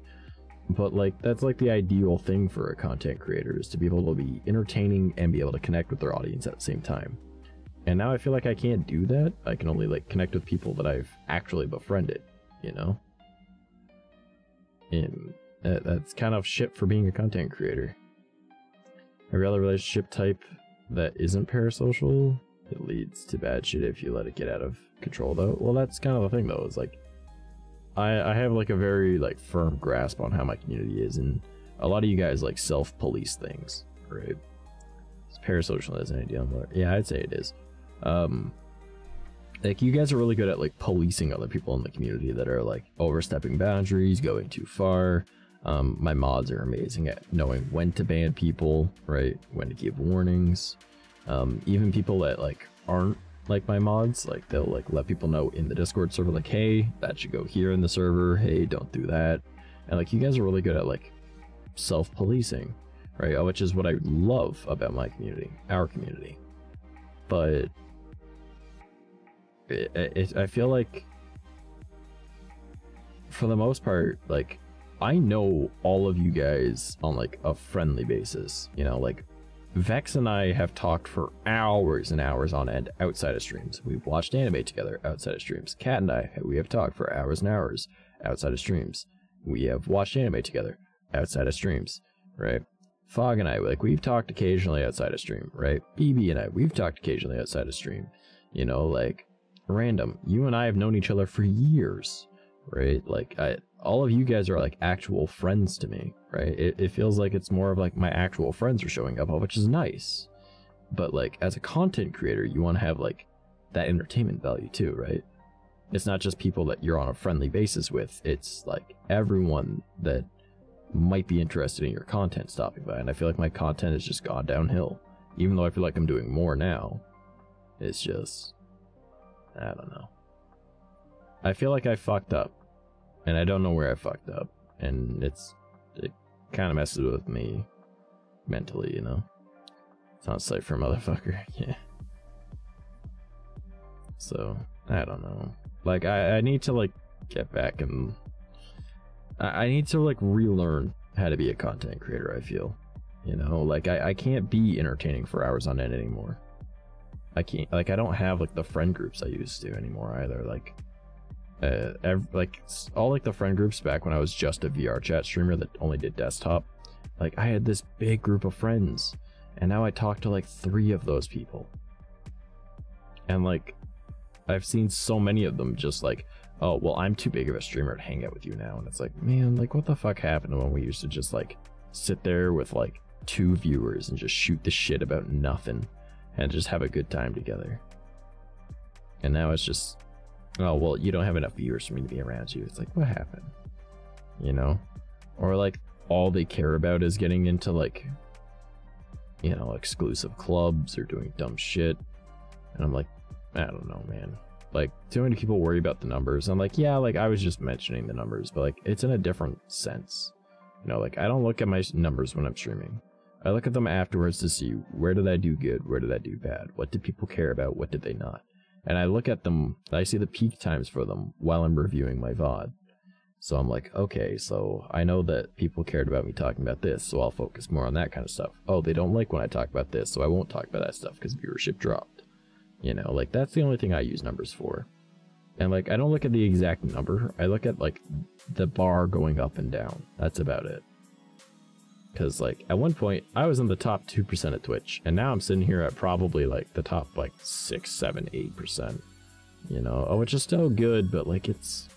But like that's like the ideal thing for a content creator, is to be able to be entertaining and be able to connect with their audience at the same time. And now I feel like I can't do that. I can only like connect with people that I've actually befriended, you know? And that's kind of shit for being a content creator. Every other relationship type that isn't parasocial, it leads to bad shit if you let it get out of control though. Well, that's kind of the thing though, is like I have like a very like firm grasp on how my community is, and a lot of you guys like self-police things, right? It's parasocial as an idea. Yeah, I'd say it is. Like you guys are really good at like policing other people in the community that are like overstepping boundaries, going too far. My mods are amazing at knowing when to ban people, right? When to give warnings. Even people that like aren't like my mods, like they'll like let people know in the Discord server, like, hey, that should go here in the server, hey, don't do that. And like you guys are really good at like self-policing, right? Which is what I love about my community, our community. But I feel like for the most part, like I know all of you guys on like a friendly basis, you know, like Vex and I have talked for hours and hours on end outside of streams. We've watched anime together outside of streams. Kat and I, we have talked for hours and hours outside of streams. We have watched anime together outside of streams, right? Fog and I, like we've talked occasionally outside of stream, right? BB and I, we've talked occasionally outside of stream. You know, like random. You and I have known each other for years, right? Like all of you guys are like actual friends to me, right? It feels like it's more of like my actual friends are showing up, which is nice. But like as a content creator, you want to have like that entertainment value too, right? It's not just people that you're on a friendly basis with, it's like everyone that might be interested in your content stopping by. And I feel like my content has just gone downhill, even though I feel like I'm doing more now. It's just, I don't know. I feel like I fucked up, and I don't know where I fucked up, and it kind of messes with me mentally, you know? Sounds Cypher motherfucker, yeah. So, I don't know. Like, I need to, like, get back and... I need to, like, relearn how to be a content creator, I feel. You know, like, I can't be entertaining for hours on end anymore. I can't, like, I don't have, like, the friend groups I used to anymore, either. Like, all, like, the friend groups back when I was just a VR chat streamer that only did desktop. Like, I had this big group of friends, and now I talk to, like, 3 of those people. And, like, I've seen so many of them just like, oh, well, I'm too big of a streamer to hang out with you now. And it's like, man, like, what the fuck happened when we used to just, like, sit there with, like, 2 viewers and just shoot the shit about nothing and just have a good time together? And now it's just, oh, well, you don't have enough viewers for me to be around you. It's like, what happened? You know? Or, like, all they care about is getting into, like, you know, exclusive clubs or doing dumb shit. And I'm like, I don't know, man. Like, too many people worry about the numbers. I'm like, yeah, like, I was just mentioning the numbers, but, like, it's in a different sense. You know, like, I don't look at my numbers when I'm streaming. I look at them afterwards to see, where did I do good, where did I do bad, what did people care about, what did they not. And I look at them, I see the peak times for them while I'm reviewing my VOD. So I'm like, okay, so I know that people cared about me talking about this, so I'll focus more on that kind of stuff. Oh, they don't like when I talk about this, so I won't talk about that stuff because viewership dropped. You know, like, that's the only thing I use numbers for. And, like, I don't look at the exact number. I look at, like, the bar going up and down. That's about it. Because, like, at one point, I was in the top 2% at Twitch. And now I'm sitting here at probably, like, the top, like, 6, 7, 8%. You know? Which is still good, but, like, it's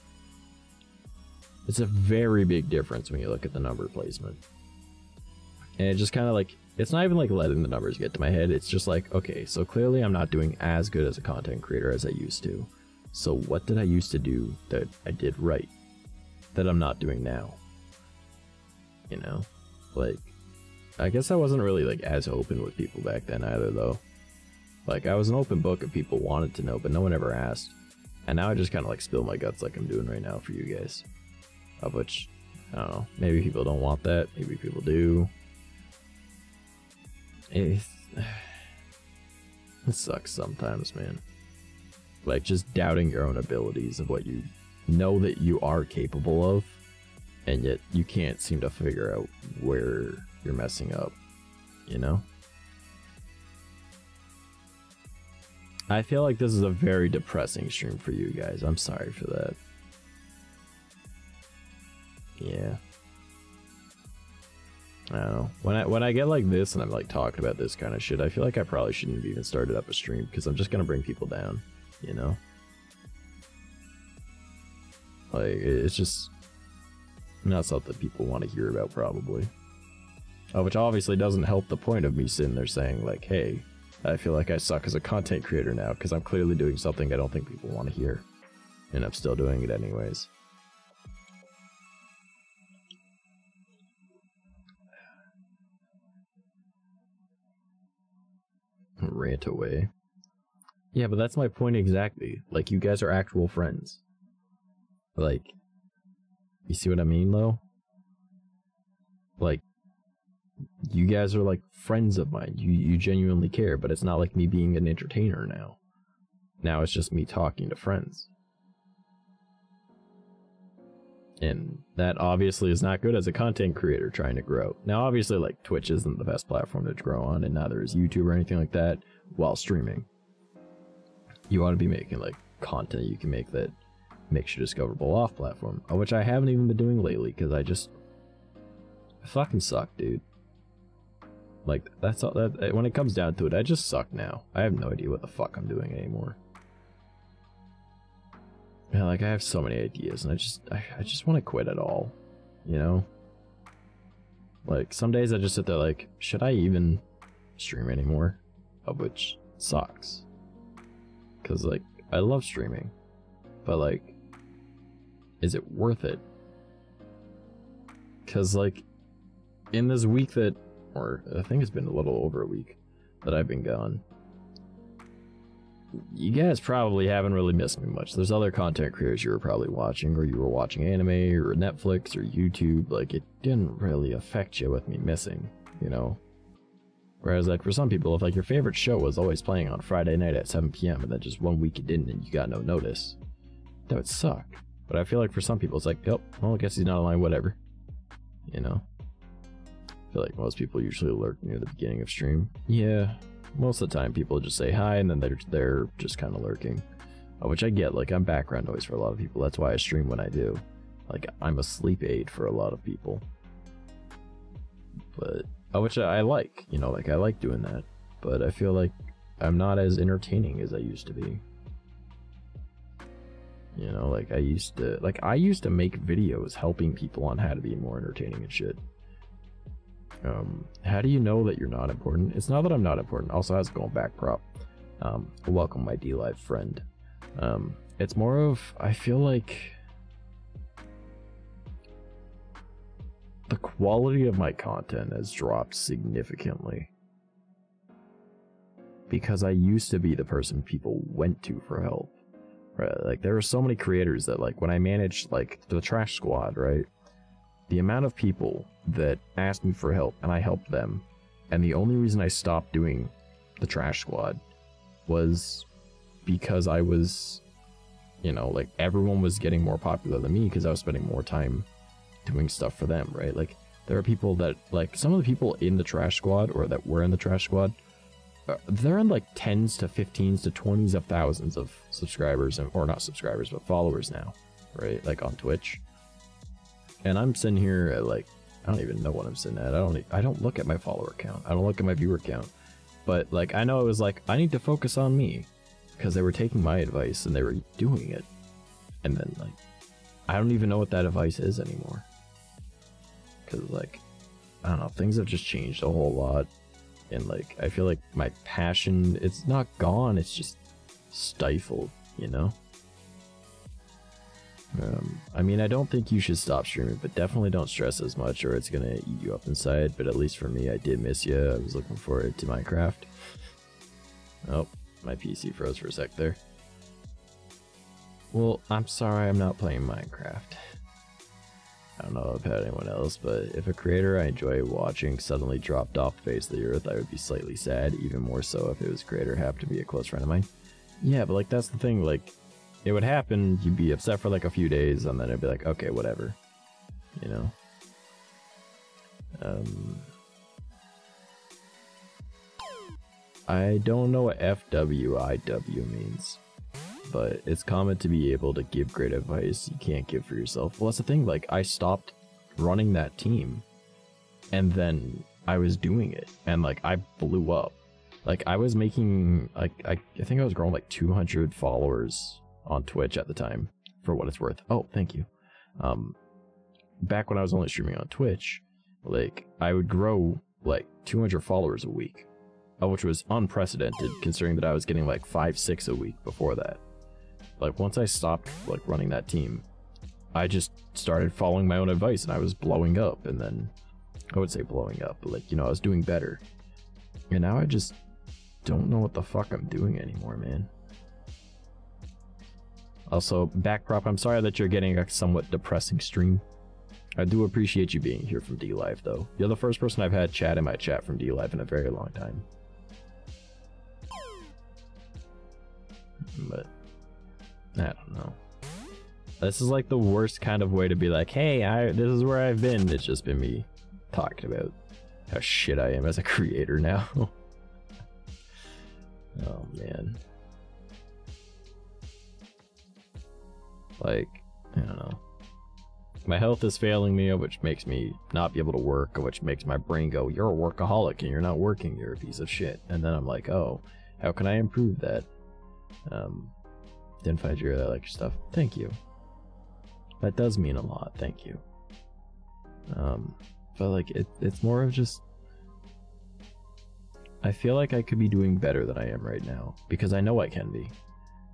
a very big difference when you look at the number placement. And it just kind of, like, it's not even like letting the numbers get to my head. It's just like, okay, so clearly I'm not doing as good as a content creator as I used to. So what did I used to do that I did right that I'm not doing now? You know, like, I guess I wasn't really, like, as open with people back then either, though. Like, I was an open book and people wanted to know, but no one ever asked. And now I just kind of, like, spill my guts like I'm doing right now for you guys. Of which, I don't know, maybe people don't want that, maybe people do. It sucks sometimes, man. Like, just doubting your own abilities of what you know that you are capable of, and yet you can't seem to figure out where you're messing up, you know? I feel like this is a very depressing stream for you guys. I'm sorry for that. Yeah. I don't know. When I get like this and I'm like talking about this kind of shit, I feel like I probably shouldn't have even started up a stream because I'm just gonna bring people down, you know? Like, it's just not something people want to hear about, probably. Which obviously doesn't help the point of me sitting there saying, like, hey, I feel like I suck as a content creator now because I'm clearly doing something I don't think people want to hear. And I'm still doing it anyways. Rant away. Yeah, but that's my point exactly. Like, you guys are actual friends. Like, you see what I mean, though? Like, you guys are like friends of mine. You genuinely care, but it's not like me being an entertainer now. Now it's just me talking to friends. And that obviously is not good as a content creator trying to grow. Now, obviously, like, Twitch isn't the best platform to grow on, and neither is YouTube or anything like that while streaming. You want to be making, like, content you can make that makes you discoverable off platform, which I haven't even been doing lately because I fucking suck, dude. Like, that's all that, when it comes down to it, I just suck now. I have no idea what the fuck I'm doing anymore. Yeah, like, I have so many ideas, and I just want to quit it all, you know? Like, some days I just sit there like, should I even stream anymore? Of which sucks. Because, like, I love streaming. But, like, is it worth it? Because, like, in this week that, or I think it's been a little over a week that I've been gone, you guys probably haven't really missed me much. There's other content creators you were probably watching, or you were watching anime, or Netflix, or YouTube. Like, it didn't really affect you with me missing, you know? Whereas, like, for some people, if, like, your favorite show was always playing on Friday night at 7 p.m. and then just one week it didn't and you got no notice, that would suck. But I feel like for some people, it's like, yep, well, I guess he's not online, whatever. You know? I feel like most people usually lurk near the beginning of stream. Yeah. Most of the time, people just say hi, and then they're just kind of lurking. Which I get, like, I'm background noise for a lot of people. That's why I stream when I do. Like, I'm a sleep aid for a lot of people. But, which I like, you know, like, I like doing that. But I feel like I'm not as entertaining as I used to be. You know, like, I used to make videos helping people on how to be more entertaining and shit. How do you know that you're not important? It's not that I'm not important. Also, how's it going, back prop? Welcome, my D-Live friend. It's more of, I feel like the quality of my content has dropped significantly. Because I used to be the person people went to for help. Right? Like, there were so many creators that, like, when I managed, like, the Trash Squad, right? The amount of people that asked me for help, and I helped them, and the only reason I stopped doing the Trash Squad was because I was, you know, like, everyone was getting more popular than me because I was spending more time doing stuff for them, right? Like, there are people that, like, some of the people in the Trash Squad, or that were in the Trash Squad, they're in like 10s to 15s to 20s of thousands of subscribers, or not subscribers, but followers now, right? Like on Twitch. And I'm sitting here at, like, I don't even know what I'm sitting at. I don't look at my follower count. I don't look at my viewer count. But like, I know it was like, I need to focus on me, because they were taking my advice and they were doing it. And then, like, I don't even know what that advice is anymore. Because, like, I don't know, things have just changed a whole lot. And, like, I feel like my passion, it's not gone, it's just stifled, you know? I mean, I don't think you should stop streaming, but definitely don't stress as much or it's gonna eat you up inside. But at least for me, I did miss you. I was looking forward to Minecraft. Oh, my PC froze for a sec there. Well, I'm sorry I'm not playing Minecraft. I don't know about anyone else, but if a creator I enjoy watching suddenly dropped off the face of the earth, I would be slightly sad, even more so if it was a creator who happened to be a close friend of mine. Yeah, but like, that's the thing, like, it would happen, you'd be upset for like a few days, and then it'd be like, okay, whatever. You know? I don't know what 𝐕𝐢𝐤 means. But it's common to be able to give great advice you can't give for yourself. Well, that's the thing, like, I stopped running that team, and then I was doing it, and, like, I blew up. Like, I was making, like, I think I was growing, like, 200 followers on Twitch at the time, for what it's worth. Oh, thank you. Back when I was only streaming on Twitch, like, I would grow, like, 200 followers a week, which was unprecedented, considering that I was getting, like, 5, 6 a week before that. Like, once I stopped, like, running that team, I just started following my own advice, and I was blowing up, and then, I would say blowing up, but, like, you know, I was doing better. And now I just don't know what the fuck I'm doing anymore, man. Also, backprop, I'm sorry that you're getting a somewhat depressing stream. I do appreciate you being here from DLive, though. You're the first person I've had chat in my chat from DLive in a very long time. But I don't know. This is like the worst kind of way to be like, hey, this is where I've been. It's just been me talking about how shit I am as a creator now. Oh, man. Like, I don't know. My health is failing me, which makes me not be able to work, which makes my brain go, you're a workaholic and you're not working, you're a piece of shit. And then I'm like, oh, how can I improve that? Didn't find you, I like your stuff. Thank you. That does mean a lot, thank you. But like, it's more of just, I feel like I could be doing better than I am right now, because I know I can be.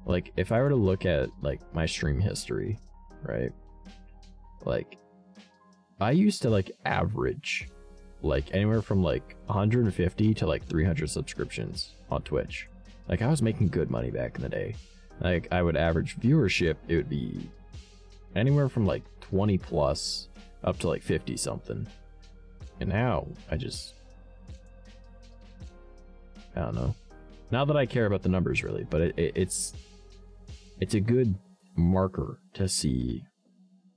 Like, if I were to look at, like, my stream history, right? Like, I used to, like, average, like, anywhere from, like, 150 to, like, 300 subscriptions on Twitch. Like, I was making good money back in the day. Like, I would average viewership, it would be anywhere from, like, 20 plus up to, like, 50 something. And now, I don't know. Not that I care about the numbers, really, but it's a good marker to see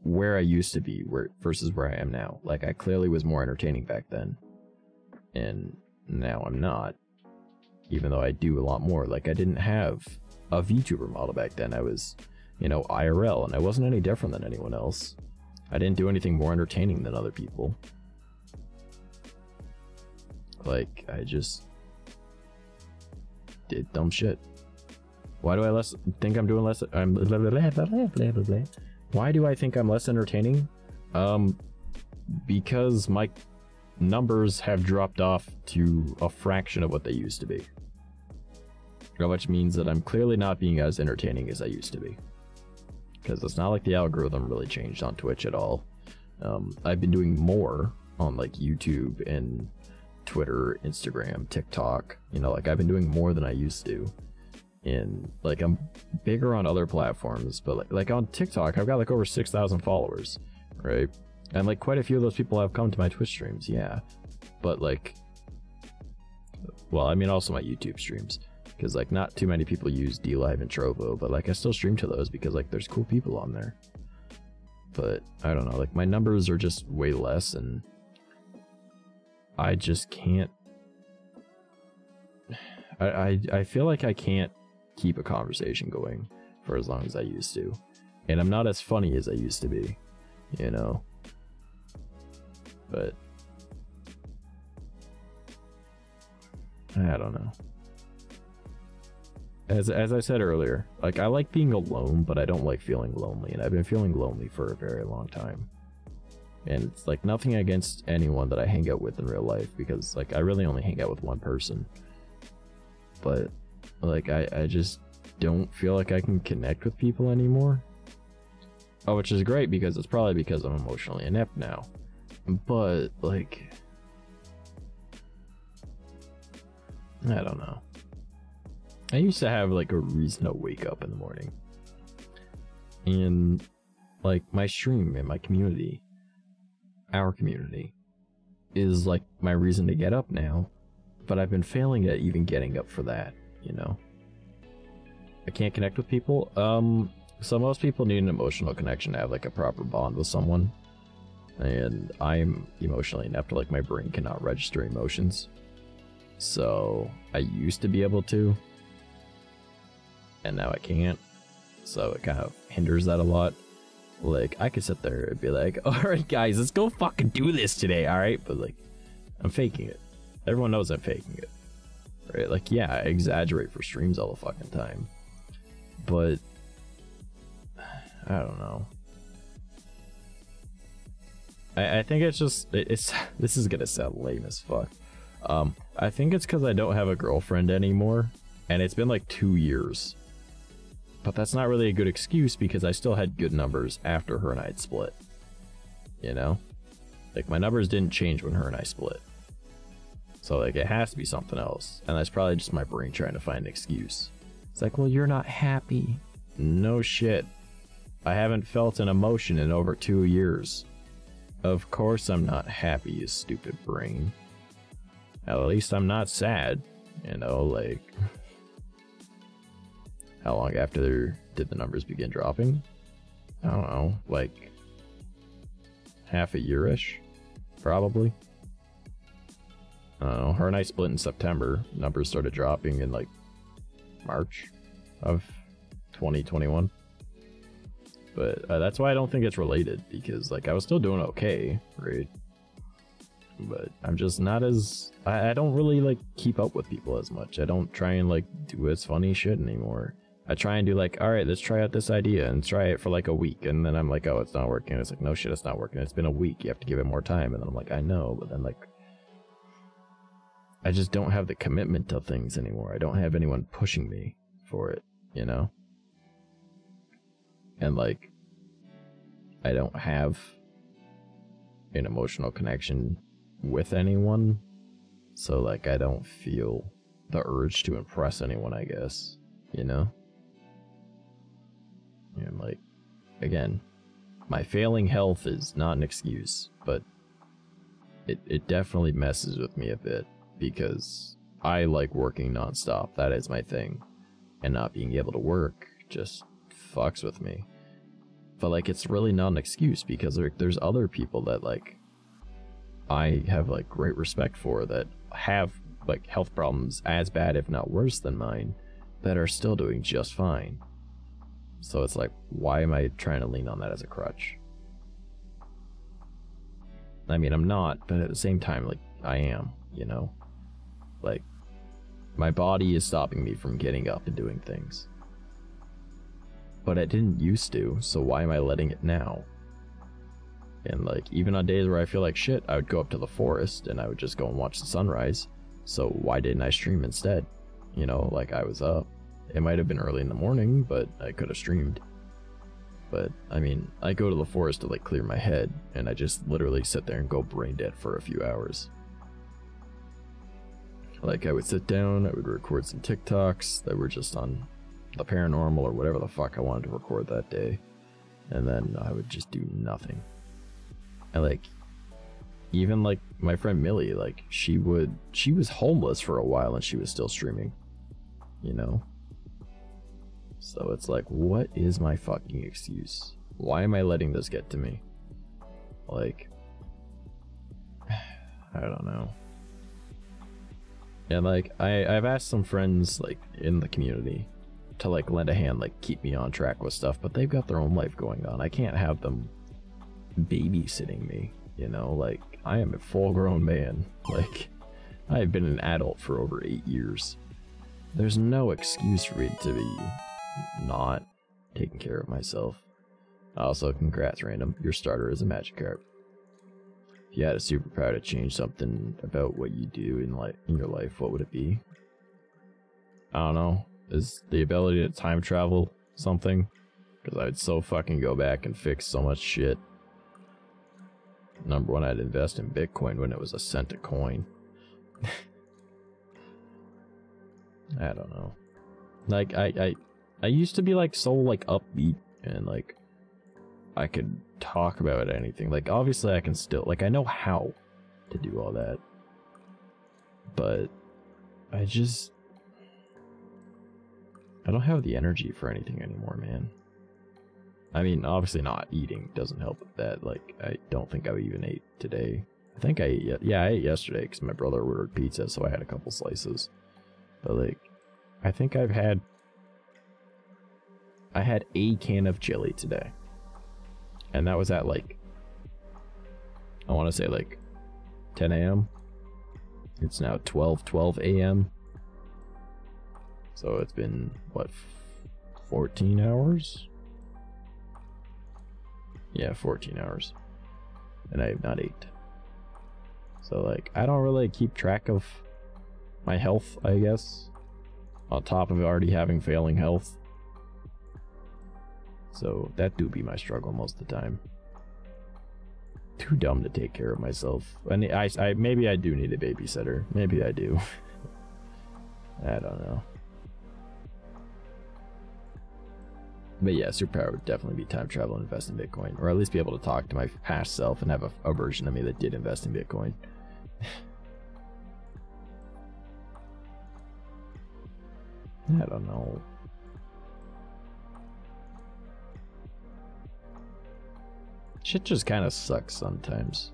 where I used to be versus where I am now. Like, I clearly was more entertaining back then, and now I'm not, even though I do a lot more. Like, I didn't have a VTuber model back then. I was, you know, IRL, and I wasn't any different than anyone else. I didn't do anything more entertaining than other people. Like, I just did dumb shit. Why do I think I'm doing less? Why do I think I'm less entertaining? Because my numbers have dropped off to a fraction of what they used to be. Which means that I'm clearly not being as entertaining as I used to be. Because it's not like the algorithm really changed on Twitch at all. I've been doing more on like YouTube and Twitter, Instagram, TikTok. You know, like I've been doing more than I used to. And like I'm bigger on other platforms, but like on TikTok, I've got like over 6,000 followers, right? And like quite a few of those people have come to my Twitch streams, yeah. But like, well, I mean also my YouTube streams, because like not too many people use DLive and Trovo, but like I still stream to those because like there's cool people on there. But I don't know, like my numbers are just way less, and I just can't. I feel like I can't keep a conversation going for as long as I used to, and I'm not as funny as I used to be, you know. But I don't know. As I said earlier, like I like being alone, but I don't like feeling lonely, and I've been feeling lonely for a very long time. And it's like nothing against anyone that I hang out with in real life, because like I really only hang out with one person. But like I just don't feel like I can connect with people anymore. Oh, which is great, because it's probably because I'm emotionally inept now. But like, I don't know. I used to have like a reason to wake up in the morning, and like my stream and my community, our community, is like my reason to get up now. But I've been failing at even getting up for that, you know. I can't connect with people. So most people need an emotional connection to have like a proper bond with someone, and I'm emotionally inept. Like my brain cannot register emotions. So I used to be able to, and now I can't. So it kind of hinders that a lot. Like I could sit there and be like, alright guys, let's go fucking do this today, alright? But like, I'm faking it. Everyone knows I'm faking it, right? Like, yeah, I exaggerate for streams all the fucking time, but I don't know. I think it's just, this is gonna sound lame as fuck. I think it's because I don't have a girlfriend anymore, and it's been like 2 years. But that's not really a good excuse, because I still had good numbers after her and I had split. You know? Like, my numbers didn't change when her and I split. So, like, it has to be something else. And that's probably just my brain trying to find an excuse. It's like, well, you're not happy. No shit. I haven't felt an emotion in over 2 years. Of course I'm not happy, you stupid brain. At least I'm not sad. You know, like... How long after did the numbers begin dropping? I don't know, like... half a year-ish? Probably. I don't know, her and I split in September. Numbers started dropping in, like, March of 2021. But that's why I don't think it's related, because, like, I was still doing okay, right? But I'm just not as... I don't really, like, keep up with people as much. I don't try and, like, do as funny shit anymore. I try and do, like, alright, let's try out this idea, and try it for, like, a week, and then I'm like, oh, it's not working. And it's like, no shit, it's not working. It's been a week. You have to give it more time. And then I'm like, I know, but then, like... I just don't have the commitment to things anymore. I don't have anyone pushing me for it, you know? And, like, I don't have an emotional connection with anyone. So, like, I don't feel the urge to impress anyone, I guess, you know? And, like, again, my failing health is not an excuse, but it definitely messes with me a bit, because I like working nonstop. That is my thing. And not being able to work just fucks with me. But, like, it's really not an excuse, because there's other people that, like, I have, like, great respect for that have, like, health problems as bad, if not worse than mine, that are still doing just fine. So it's like, why am I trying to lean on that as a crutch? I mean, I'm not, but at the same time, like, I am, you know? Like, my body is stopping me from getting up and doing things. But it didn't used to, so why am I letting it now? And, like, even on days where I feel like shit, I would go up to the forest and I would just go and watch the sunrise. So why didn't I stream instead? You know, like, I was up. It might have been early in the morning, but I could have streamed. But, I mean, I go to the forest to, like, clear my head, and I just literally sit there and go brain dead for a few hours. Like, I would sit down, I would record some TikToks that were just on the paranormal or whatever the fuck I wanted to record that day. And then I would just do nothing. And, like, even, like, my friend Millie, like, she was homeless for a while and she was still streaming. You know? So it's like, what is my fucking excuse? Why am I letting this get to me? Like, I don't know. And like, I've asked some friends like in the community to like lend a hand, like keep me on track with stuff, but they've got their own life going on. I can't have them babysitting me, you know? Like, I am a full-grown man. Like, I've been an adult for over 8 years. There's no excuse for me to be not taking care of myself. Also, congrats, Random. Your starter is a magic card. If you had a superpower to change something about what you do in your life, what would it be? I don't know. Is the ability to time travel something? Because I'd so fucking go back and fix so much shit. Number one, I'd invest in Bitcoin when it was a cent a coin. I don't know. Like, I used to be like so like upbeat and like I could talk about anything. Like, obviously I can still, like, I know how to do all that, but I don't have the energy for anything anymore, man. I mean, obviously not eating doesn't help with that. Like, I don't think I even ate today. I think I ate, yeah, I ate yesterday because my brother ordered pizza, so I had a couple slices. But like, I think I had a can of chili today. And that was at like, I want to say like 10 a.m. It's now 12 a.m. So it's been, what, 14 hours? Yeah, 14 hours. And I have not ate. So like, I don't really keep track of my health, I guess. On top of already having failing health. So that do be my struggle most of the time. Too dumb to take care of myself. And I maybe I do need a babysitter. Maybe I do. I don't know. But yeah, superpower would definitely be time travel and invest in Bitcoin. Or at least be able to talk to my past self and have a version of me that did invest in Bitcoin. I don't know. Shit just kind of sucks sometimes.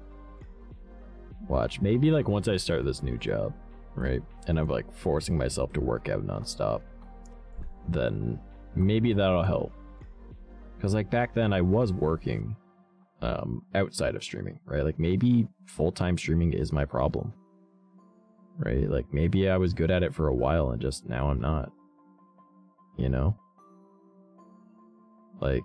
Watch, maybe like once I start this new job, right? And I'm like forcing myself to work out nonstop, then maybe that'll help. Because like back then I was working outside of streaming, right? Like maybe full-time streaming is my problem, right? Like maybe I was good at it for a while and just now I'm not, you know? Like,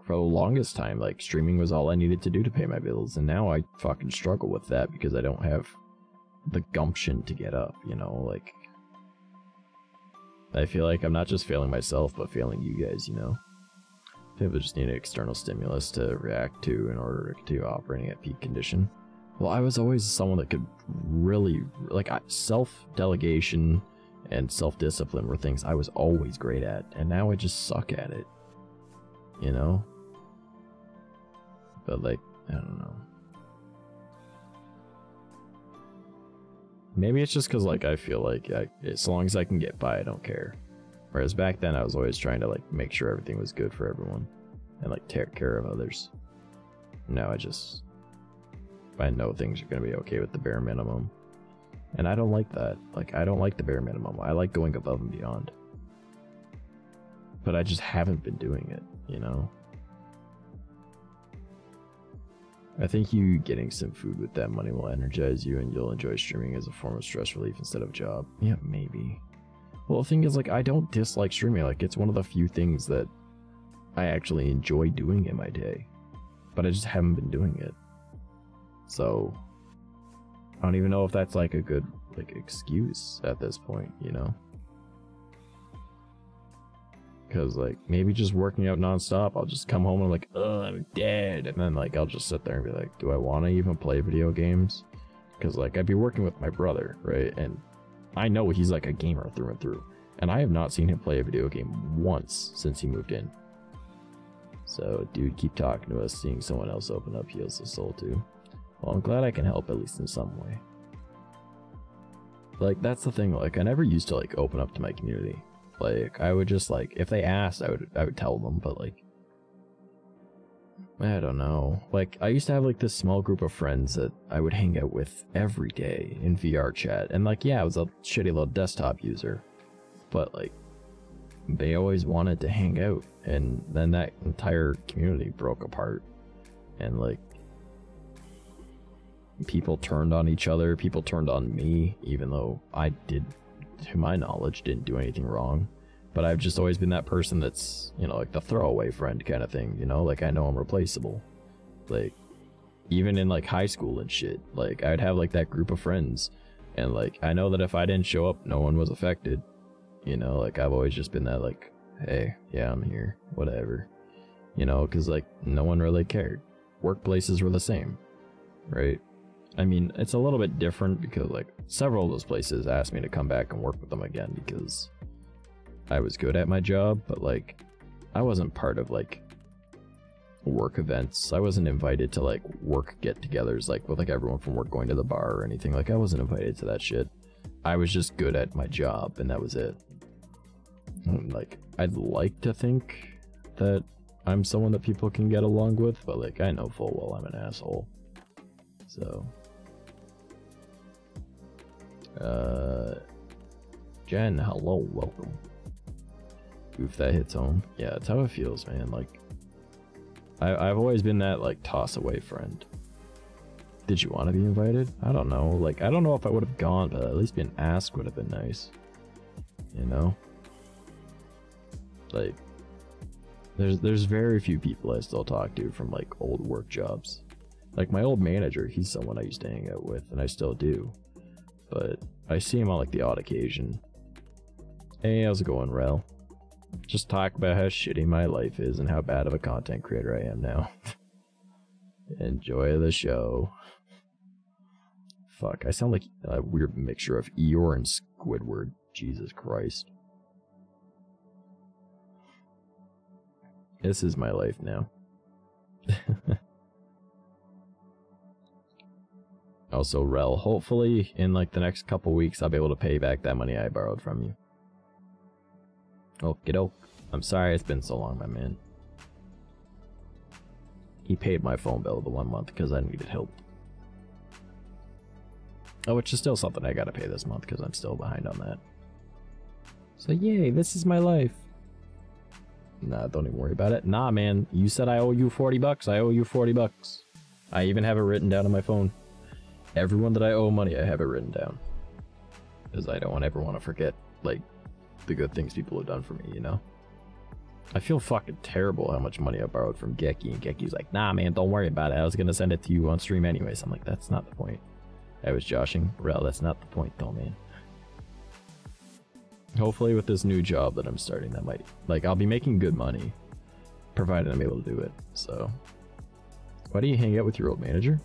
for the longest time, like, streaming was all I needed to do to pay my bills, and now I fucking struggle with that because I don't have the gumption to get up, you know? Like, I feel like I'm not just failing myself, but failing you guys, you know? People just need an external stimulus to react to in order to operating at peak condition. Well, I was always someone that could really, like, self-delegation and self-discipline were things I was always great at, and now I just suck at it, you know? But like, I don't know. Maybe it's just because like I feel like as long as I can get by, I don't care. Whereas back then I was always trying to like make sure everything was good for everyone and like take care of others. Now if I know things are gonna be okay with the bare minimum. And I don't like that. Like, I don't like the bare minimum. I like going above and beyond. But I just haven't been doing it, you know? I think you getting some food with that money will energize you and you'll enjoy streaming as a form of stress relief instead of a job. Yeah, maybe. Well, the thing is, like, I don't dislike streaming. Like, it's one of the few things that I actually enjoy doing in my day. But I just haven't been doing it. So, I don't even know if that's, like, a good, like, excuse at this point, you know? Because, like, maybe just working out nonstop, I'll just come home and I'm like, oh, I'm dead. And then, like, I'll just sit there and be like, do I want to even play video games? Because, like, I'd be working with my brother, right? And I know he's, like, a gamer through and through. And I have not seen him play a video game once since he moved in. So, dude, keep talking to us. Seeing someone else open up heals the soul, too. Well, I'm glad I can help, at least in some way. Like, that's the thing. Like, I never used to, like, open up to my community. Like, I would just, like, if they asked, I would tell them, but, like, I don't know. Like, I used to have, like, this small group of friends that I would hang out with every day in VR chat, and, like, yeah, I was a shitty little desktop user, but, like, they always wanted to hang out, and then that entire community broke apart, and, like, people turned on each other, people turned on me, even though I did, to my knowledge, didn't do anything wrong. But I've just always been that person that's, you know, like the throwaway friend kind of thing, you know? Like, I know I'm replaceable. Like, even in, like, high school and shit, like, I'd have, like, that group of friends. And, like, I know that if I didn't show up, no one was affected. You know, like, I've always just been that, like, hey, yeah, I'm here, whatever. You know, because, like, no one really cared. Workplaces were the same, right? I mean, it's a little bit different because, like, several of those places asked me to come back and work with them again because I was good at my job, but, like, I wasn't part of, like, work events. I wasn't invited to, like, work get-togethers, like, with, like, everyone from work going to the bar or anything. Like, I wasn't invited to that shit. I was just good at my job, and that was it. And, like, I'd like to think that I'm someone that people can get along with, but, like, I know full well I'm an asshole. So... Jen, hello, welcome. Oof, that hits home. Yeah, it's how it feels, man. Like, I've always been that, like, toss-away friend. Did you want to be invited? I don't know. Like, I don't know if I would have gone, but at least being asked would have been nice. You know? Like, there's very few people I still talk to from, like, old work jobs. Like, my old manager, he's someone I used to hang out with, and I still do. But I see him on, like, the odd occasion. Hey, how's it going, Rel? Just talk about how shitty my life is and how bad of a content creator I am now. Enjoy the show. Fuck, I sound like a weird mixture of Eeyore and Squidward. Jesus Christ. This is my life now. Also, Rel, hopefully in, like, the next couple weeks I'll be able to pay back that money I borrowed from you. Okie doke. I'm sorry it's been so long, my man. He paid my phone bill the 1 month because I needed help. Oh, which is still something I gotta pay this month because I'm still behind on that. So yay, this is my life. Nah, don't even worry about it. Nah, man, you said I owe you 40 bucks. I owe you 40 bucks. I even have it written down on my phone. Everyone that I owe money, I have it written down. Because I don't ever want to forget, like, the good things people have done for me, you know? I feel fucking terrible how much money I borrowed from 𝐂𝐸, and 𝐂𝐸's like, nah, man, don't worry about it. I was going to send it to you on stream anyways. I'm like, that's not the point. I was joshing. Rel, that's not the point, though, man. Hopefully with this new job that I'm starting, that might, like, I'll be making good money, provided I'm able to do it, so. Why do you hang out with your old manager?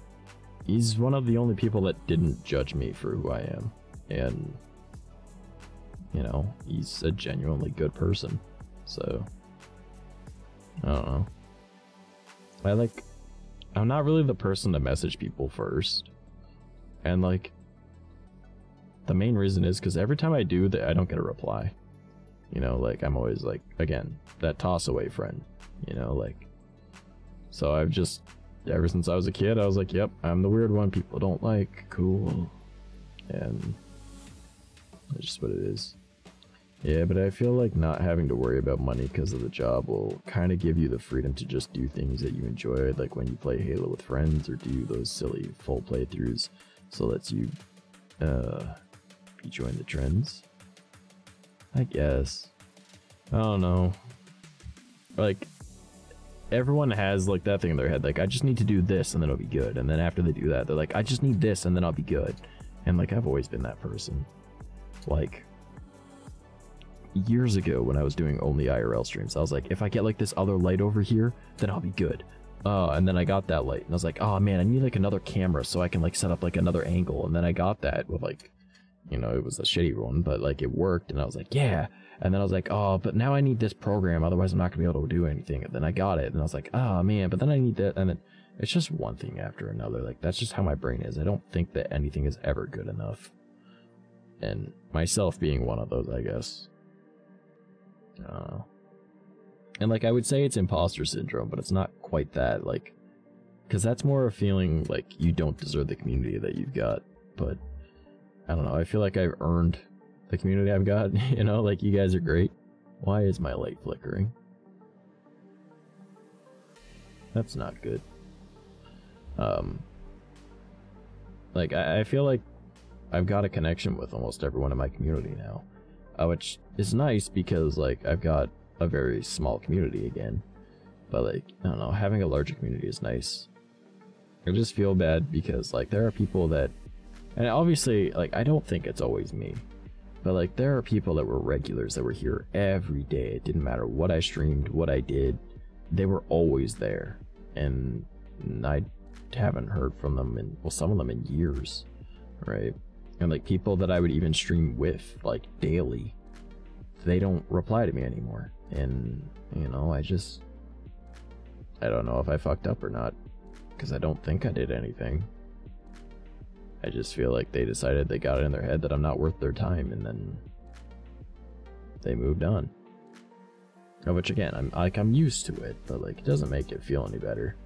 He's one of the only people that didn't judge me for who I am, and, you know, he's a genuinely good person, so, I don't know. I'm not really the person to message people first, and, like, the main reason is because every time I do that, I don't get a reply. You know, like, I'm always like, again, that toss away friend, you know, like, so I've just, ever since I was a kid, I was like, yep, I'm the weird one people don't like, cool, and that's just what it is. Yeah, but I feel like not having to worry about money because of the job will kind of give you the freedom to just do things that you enjoy, like when you play Halo with friends or do those silly full playthroughs, so lets you, join the trends, I guess. I don't know. Like, everyone has, like, that thing in their head, like, I just need to do this and then it'll be good. And then after they do that, they're like, I just need this and then I'll be good. And, like, I've always been that person. Like, years ago when I was doing only IRL streams. I was like, if I get like this other light over here, then I'll be good. And then I got that light and I was like, oh man, I need like another camera so I can like set up like another angle. And then I got that with like, you know, it was a shitty one, but like it worked. And I was like, yeah. And then I was like, oh, but now I need this program. Otherwise I'm not gonna be able to do anything. And then I got it and I was like, oh man, but then I need that. And then it's just one thing after another. Like that's just how my brain is. I don't think that anything is ever good enough. And myself being one of those, I guess. And like I would say it's imposter syndrome, but it's not quite that, like, because that's more a feeling like you don't deserve the community that you've got. But I don't know, I feel like I've earned the community I've got. You know, like, you guys are great. Why is my light flickering? That's not good. Like I feel like I've got a connection with almost everyone in my community now, which is nice because like I've got a very small community again, but like, I don't know, having a larger community is nice. I just feel bad because like there are people that, and obviously like I don't think it's always me, but like there are people that were regulars that were here every day. It didn't matter what I streamed, what I did, they were always there, and I haven't heard from them in, well, some of them in years, right? And like people that I would even stream with like daily, they don't reply to me anymore. And you know, I don't know if I fucked up or not, because I don't think I did anything. I just feel like they decided, they got it in their head that I'm not worth their time, and then they moved on. Which again, I'm used to it, but like it doesn't make it feel any better.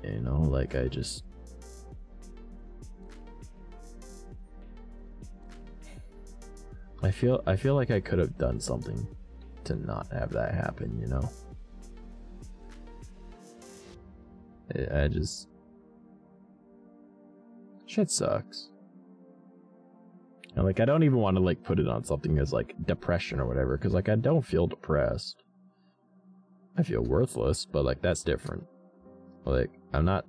You know, like I feel like I could have done something to not have that happen, you know? Shit sucks. And like I don't even want to like put it on something as like depression or whatever, because like I don't feel depressed. I feel worthless, but like that's different. Like I'm not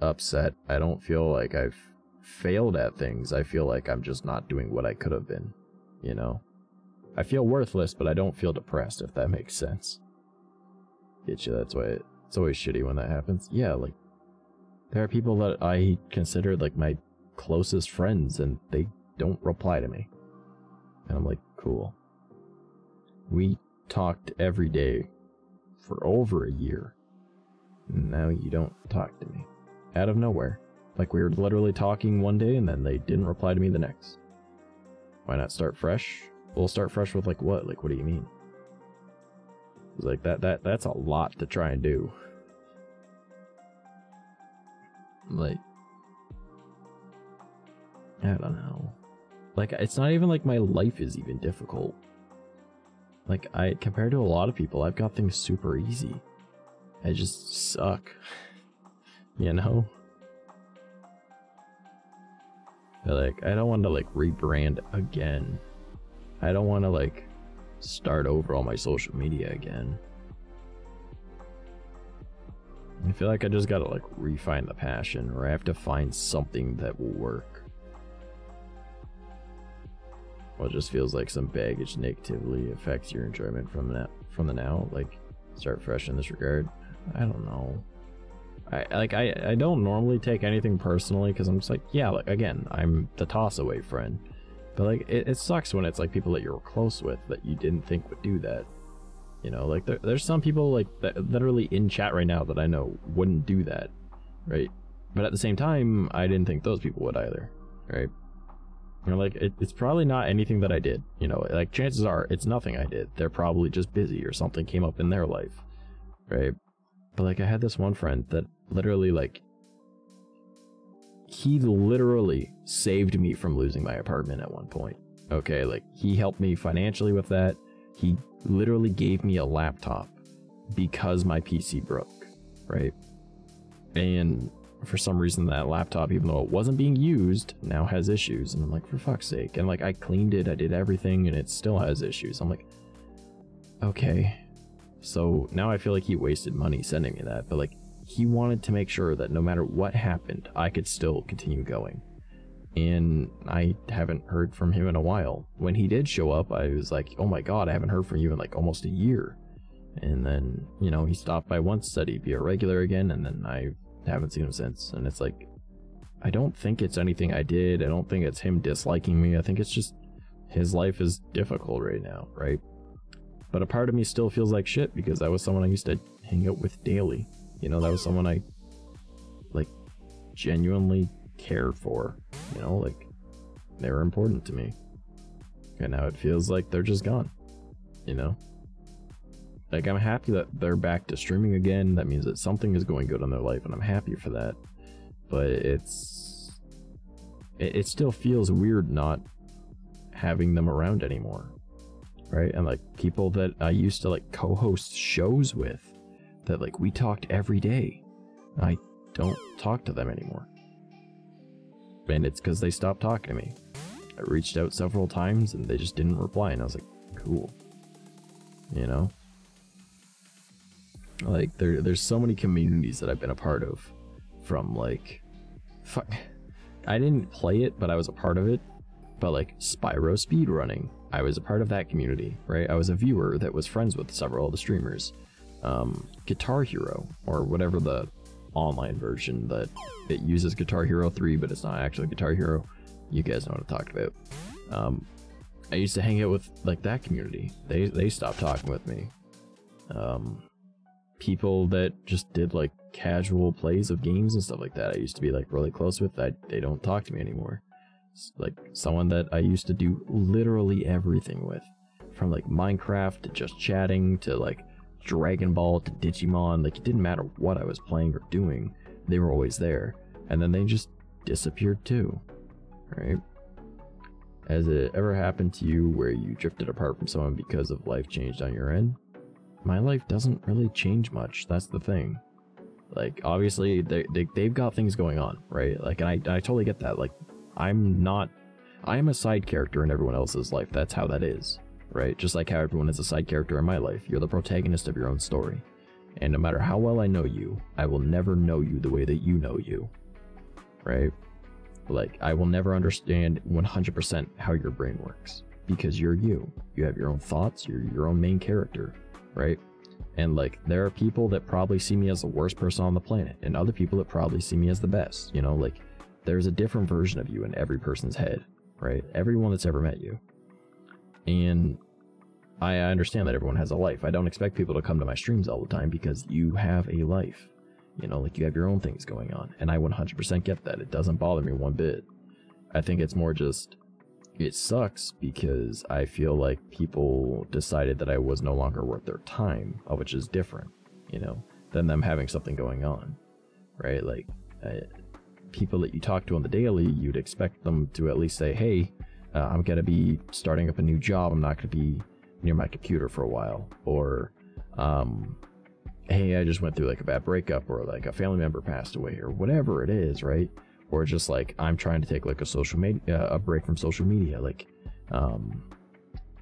upset. I don't feel like I've failed at things. I feel like I'm just not doing what I could have been. You know, I feel worthless, but I don't feel depressed, if that makes sense. Get you? That's why it's always shitty when that happens. Yeah, like there are people that I consider like my closest friends, and they don't reply to me. And I'm like, cool. We talked every day for over a year. And now you don't talk to me. Out of nowhere. Like we were literally talking one day, and then they didn't reply to me the next. Why not start fresh? We'll start fresh with like what? Like what do you mean? It's like that's a lot to try and do. Like I don't know. Like it's not even like my life is even difficult. Like compared to a lot of people, I've got things super easy. I just suck. You know? Like, I don't want to, like, rebrand again. I don't want to, like, start over all my social media again. I feel like I just gotta, like, refine the passion, or I have to find something that will work. Well, it just feels like some baggage negatively affects your enjoyment from the now. Like, start fresh in this regard. I don't know. I don't normally take anything personally, because I'm just like, yeah, like again, I'm the toss away friend, but like it sucks when it's like people that you're close with that you didn't think would do that, you know? Like there's some people like that literally in chat right now that I know wouldn't do that, right? But at the same time, I didn't think those people would either, right? You know, like it's probably not anything that I did, you know, like chances are it's nothing I did. They're probably just busy or something came up in their life, right? But like I had this one friend that literally, like, he literally saved me from losing my apartment at one point. Okay, like he helped me financially with that. He literally gave me a laptop because my PC broke, right? And for some reason that laptop, even though it wasn't being used, now has issues. And I'm like, for fuck's sake. And like I cleaned it, I did everything, and it still has issues. I'm like, okay. So now I feel like he wasted money sending me that, but like he wanted to make sure that no matter what happened, I could still continue going. and I haven't heard from him in a while. When he did show up, I was like, oh my god, I haven't heard from you in like almost a year. And then, you know, he stopped by once, said he'd be a regular again, and then I haven't seen him since. And it's like, I don't think it's anything I did. I don't think it's him disliking me. I think it's just his life is difficult right now, right? But a part of me still feels like shit because that was someone I used to hang out with daily. You know, that was someone I, like, genuinely cared for. You know, like, they were important to me. And now it feels like they're just gone. You know? Like, I'm happy that they're back to streaming again. That means that something is going good in their life, and I'm happy for that. But it still feels weird not having them around anymore, right? And like people that I used to like co-host shows with, that like we talked every day, I don't talk to them anymore. And it's because they stopped talking to me. I reached out several times and they just didn't reply, and I was like, cool. You know? Like there's so many communities that I've been a part of. From like, fuck, I didn't play it, but I was a part of it. But like Spyro speedrunning, I was a part of that community, right? I was a viewer that was friends with several of the streamers. Guitar Hero, or whatever the online version that it uses Guitar Hero 3, but it's not actually Guitar Hero. You guys know what I'm talking about. I used to hang out with like that community. They stopped talking with me. People that just did like casual plays of games and stuff like that I used to be like really close with, they don't talk to me anymore. It's like someone that I used to do literally everything with, from like Minecraft to just chatting to like Dragon Ball to Digimon. Like, it didn't matter what I was playing or doing, they were always there. And then they just disappeared too, right? Has it ever happened to you where you drifted apart from someone because of life changed on your end? My life doesn't really change much, that's the thing. Like, obviously, they've got things going on, right? Like, and I totally get that. Like, I am a side character in everyone else's life. That's how that is, right? Just like how everyone is a side character in my life. You're the protagonist of your own story. And no matter how well I know you, I will never know you the way that you know you, right? Like, I will never understand 100% how your brain works. Because you're you. You have your own thoughts, you're your own main character, right? And like, there are people that probably see me as the worst person on the planet, and other people that probably see me as the best, you know? Like, there's a different version of you in every person's head, right? Everyone that's ever met you. And I understand that everyone has a life. I don't expect people to come to my streams all the time because you have a life. You know, like, you have your own things going on, and I 100% get that. It doesn't bother me one bit. I think it's more just, it sucks because I feel like people decided that I was no longer worth their time, which is different, you know, than them having something going on, right? Like, people that you talk to on the daily, you'd expect them to at least say, hey, I'm going to be starting up a new job. I'm not going to be near my computer for a while. Or, hey, I just went through like a bad breakup, or like a family member passed away, or whatever it is, right? Or just like, I'm trying to take like a break from social media. Like,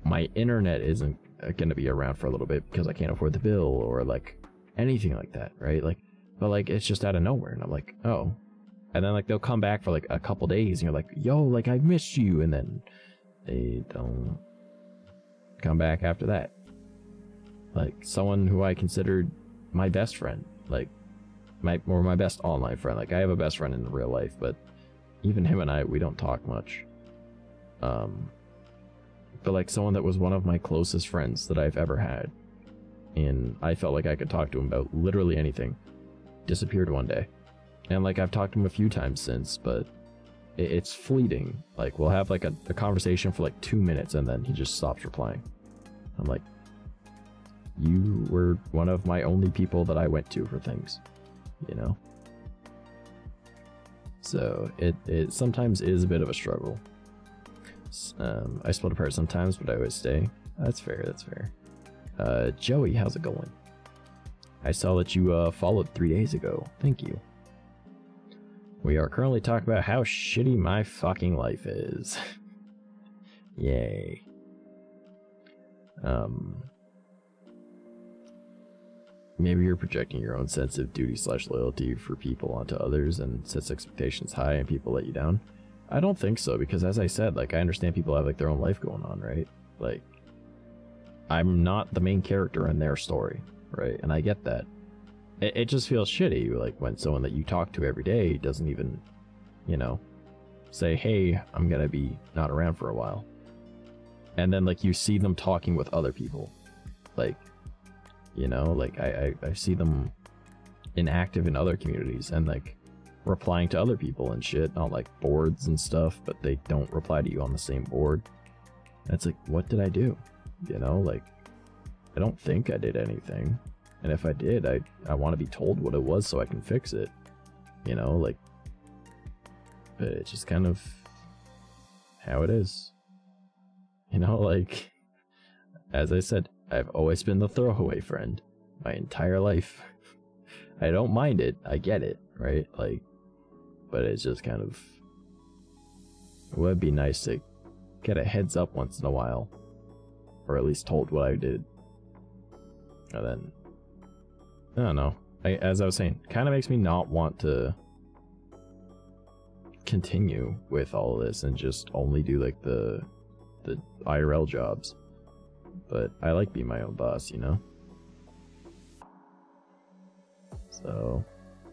my internet isn't going to be around for a little bit because I can't afford the bill, or like anything like that, right? Like, but like, it's just out of nowhere, and I'm like, oh. And then like, they'll come back for like a couple days, and you're like, yo, like, I missed you. And then they don't come back after that. Like, someone who I considered my best friend, like, my best online friend. Like, I have a best friend in real life, but even him and we don't talk much. But like, someone that was one of my closest friends that I've ever had, and I felt like I could talk to him about literally anything, disappeared one day. And like, I've talked to him a few times since, but it's fleeting. Like, we'll have like a conversation for like 2 minutes, and then he just stops replying. I'm like, you were one of my only people that I went to for things, you know? So it sometimes is a bit of a struggle. I split apart sometimes, but I always stay. That's fair, that's fair. Joey, how's it going? I saw that you followed 3 days ago. Thank you. We are currently talking about how shitty my fucking life is. Yay. Maybe you're projecting your own sense of duty/loyalty for people onto others and sets expectations high and people let you down. I don't think so, because as I said, like, I understand people have like their own life going on, right? Like, I'm not the main character in their story, right? And I get that. It just feels shitty, like, when someone that you talk to every day doesn't even, you know, say, hey, I'm gonna be not around for a while. And then, like, you see them talking with other people. Like, you know, like, I see them inactive in other communities and, like, replying to other people and shit on, like, boards and stuff, but they don't reply to you on the same board. And it's like, what did I do? You know, like, I don't think I did anything. And if I did, I want to be told what it was so I can fix it. You know, like, but it's just kind of how it is. You know, like, as I said, I've always been the throwaway friend my entire life. I don't mind it, I get it, right? Like, but it's just kind of, it would be nice to get a heads up once in a while, or at least told what I did. And then, I don't know, as I was saying, it kind of makes me not want to continue with all of this and just only do like the IRL jobs. But I like being my own boss, you know? So,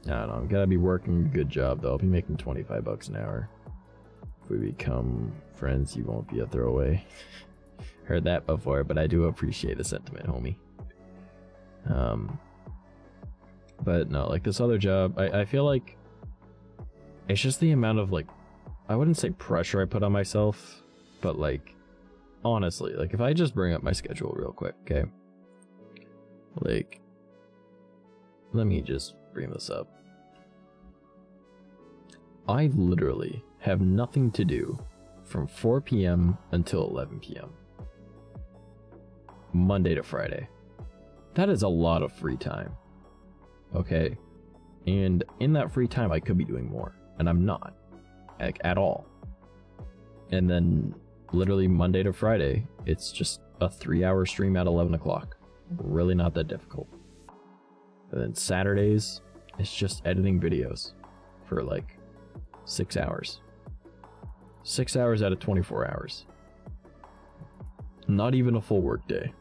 I don't know, I'm gonna be working a good job though. I'll be making 25 bucks an hour. If we become friends, you won't be a throwaway. Heard that before, but I do appreciate the sentiment, homie. But no, like this other job, I feel like it's just the amount of, like, I wouldn't say pressure I put on myself, but like, honestly, like if I just bring up my schedule real quick, okay? Like, let me just bring this up. I literally have nothing to do from 4 p.m. until 11 p.m. Monday to Friday. That is a lot of free time. Okay? And in that free time, I could be doing more. And I'm not. Like, at all. And then, literally Monday to Friday, it's just a 3-hour stream at 11 o'clock. Really not that difficult. And then Saturdays, it's just editing videos for like 6 hours. 6 hours out of 24 hours. Not even a full work day.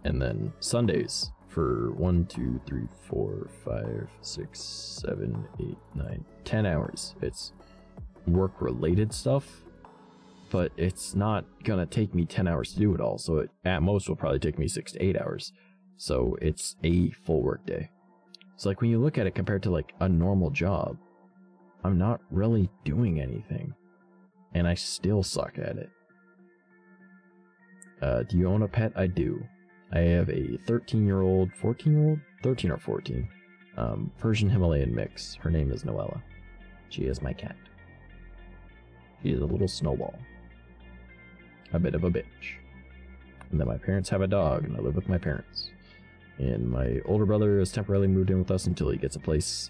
And then Sundays for 1, 2, 3, 4, 5, 6, 7, 8, 9, 10 hours. It's work related stuff, but it's not gonna take me 10 hours to do it all. So it at most will probably take me 6 to 8 hours. So it's a full work day. So like when you look at it compared to like a normal job, I'm not really doing anything. And I still suck at it. Do you own a pet? I do. I have a 13-year-old, 14-year-old? 13 or 14. Persian Himalayan mix. Her name is Noella. She is my cat. She is a little snowball. A bit of a bitch. And then my parents have a dog, and I live with my parents. And my older brother has temporarily moved in with us until he gets a place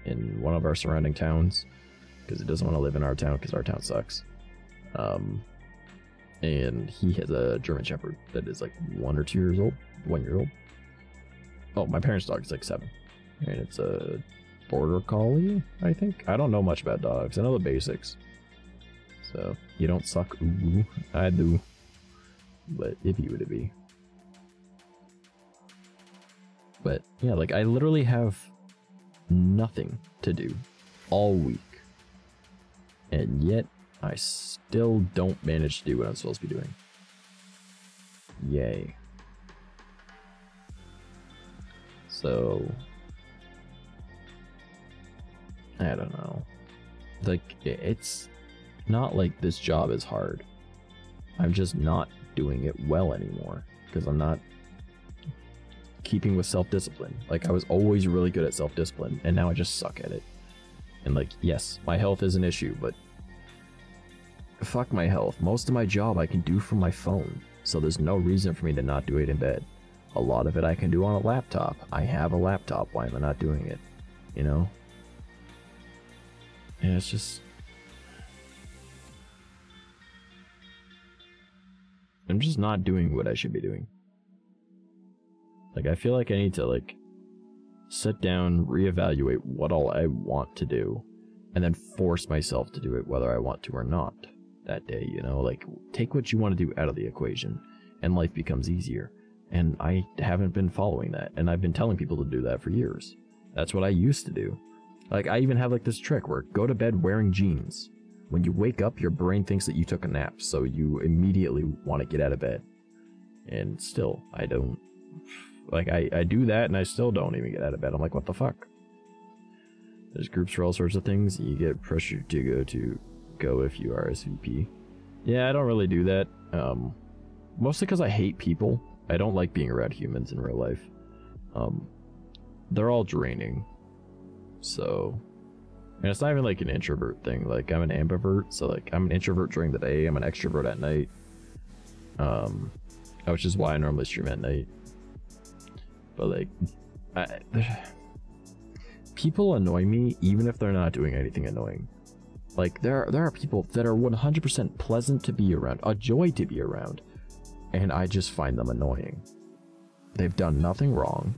in one of our surrounding towns, because he doesn't want to live in our town because our town sucks. And he has a German Shepherd that is like 1 or 2 years old. 1 year old. Oh, my parents' dog is like 7. And it's a border collie, I think. I don't know much about dogs. I know the basics. So, you don't suck. Ooh, I do. But if you would be. But yeah, like I literally have nothing to do all week. And yet, I still don't manage to do what I'm supposed to be doing. Yay. So, I don't know. Like, it's not like this job is hard. I'm just not doing it well anymore because I'm not keeping with self-discipline. Like, I was always really good at self-discipline, and now I just suck at it. And like, yes, my health is an issue, but fuck my health. Most of my job I can do from my phone, so there's no reason for me to not do it in bed. A lot of it I can do on a laptop. I have a laptop, why am I not doing it? You know? And it's just, I'm just not doing what I should be doing. Like, I feel like I need to, like, sit down, reevaluate what all I want to do, and then force myself to do it whether I want to or not that day, you know? Like, take what you want to do out of the equation, and life becomes easier. And I haven't been following that, and I've been telling people to do that for years. That's what I used to do. Like, I even have like this trick where go to bed wearing jeans. When you wake up, your brain thinks that you took a nap, so you immediately want to get out of bed. And still, I don't. Like, I do that, and I still don't even get out of bed. I'm like, what the fuck? There's groups for all sorts of things. You get pressured to go if you RSVP. Yeah, I don't really do that. Mostly because I hate people. I don't like being around humans in real life. They're all draining. So, and it's not even like an introvert thing. Like, I'm an ambivert, so like I'm an introvert during the day, I'm an extrovert at night. Which is why I normally stream at night. But like, people annoy me even if they're not doing anything annoying. Like, there are people that are 100% pleasant to be around, a joy to be around, and I just find them annoying. They've done nothing wrong.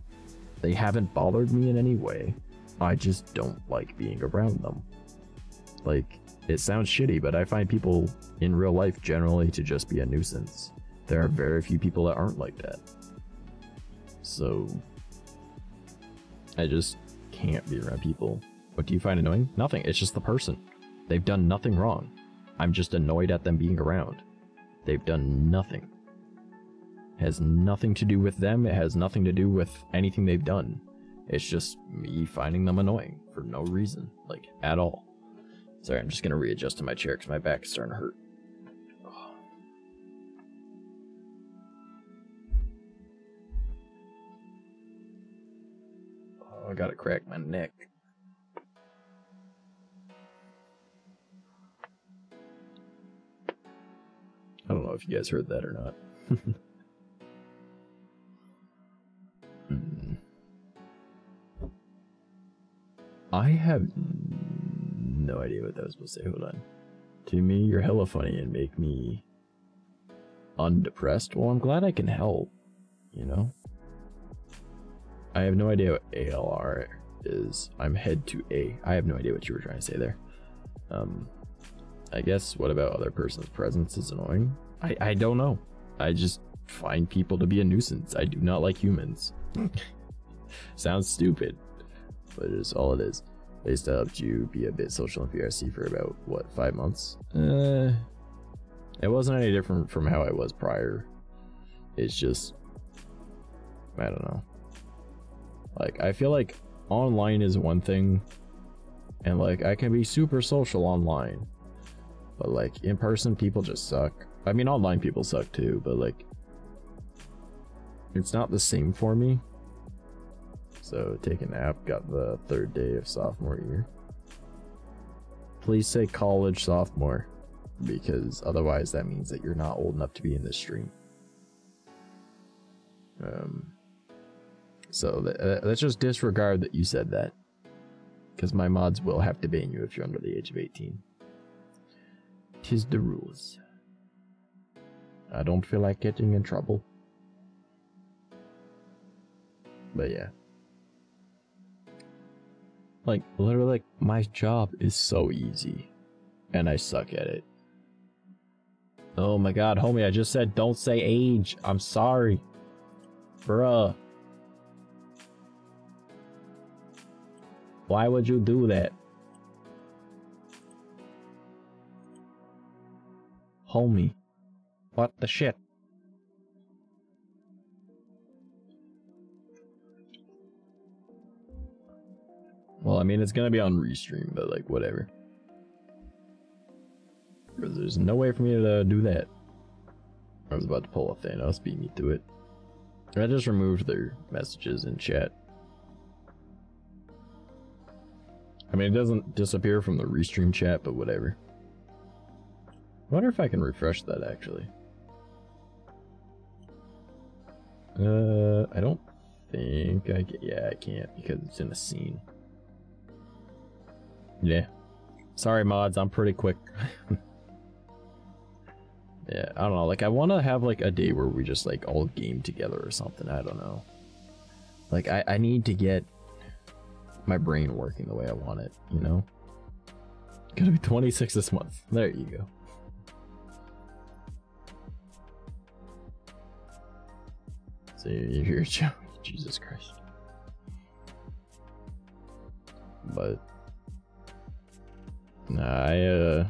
They haven't bothered me in any way. I just don't like being around them. Like, it sounds shitty, but I find people in real life generally to just be a nuisance. There are very few people that aren't like that. So, I just can't be around people. What do you find annoying? Nothing. It's just the person. They've done nothing wrong. I'm just annoyed at them being around. They've done nothing. It has nothing to do with them. It has nothing to do with anything they've done. It's just me finding them annoying for no reason, like, at all. Sorry, I'm just gonna readjust to my chair because my back is starting to hurt. Oh, I gotta crack my neck. I don't know if you guys heard that or not. I have no idea what that was supposed to say. Hold on. To me, you're hella funny and make me undepressed. Well, I'm glad I can help, you know? I have no idea what ALR is. I'm head to A. I have no idea what you were trying to say there. I guess what about other person's presence is annoying? I don't know. I just find people to be a nuisance. I do not like humans. Sounds stupid, but it's all it is. I used to help you be a bit social in PRC for about, what, 5 months? It wasn't any different from how I was prior. It's just, I don't know. Like, I feel like online is one thing, and like, I can be super social online, but like, in person, people just suck. I mean, online people suck too, but like, it's not the same for me. So, take a nap, got the 3rd day of sophomore year. Please say college sophomore, because otherwise that means that you're not old enough to be in this stream. So let's just disregard that you said that, because my mods will have to ban you if you're under the age of 18. 'Tis the rules. I don't feel like getting in trouble. But yeah. Like, literally, like, my job is so easy, and I suck at it. Oh my god, homie, I just said don't say age. I'm sorry. Bruh. Why would you do that? Homie. What the shit? Well, I mean, it's gonna be on restream, but like, whatever. Because there's no way for me to do that. I was about to pull a Thanos, beat me to it. I just removed their messages in chat. I mean, it doesn't disappear from the restream chat, but whatever. I wonder if I can refresh that, actually. I don't think I can. Yeah, I can't, because it's in a scene. Yeah. Sorry, mods, I'm pretty quick. Yeah, I don't know, like, I want to have, like, a day where we just, like, all game together or something, I don't know. Like, I need to get my brain working the way I want it, you know? Gonna be 26 this month. There you go. So you're here, Joe. Jesus Christ. But nah,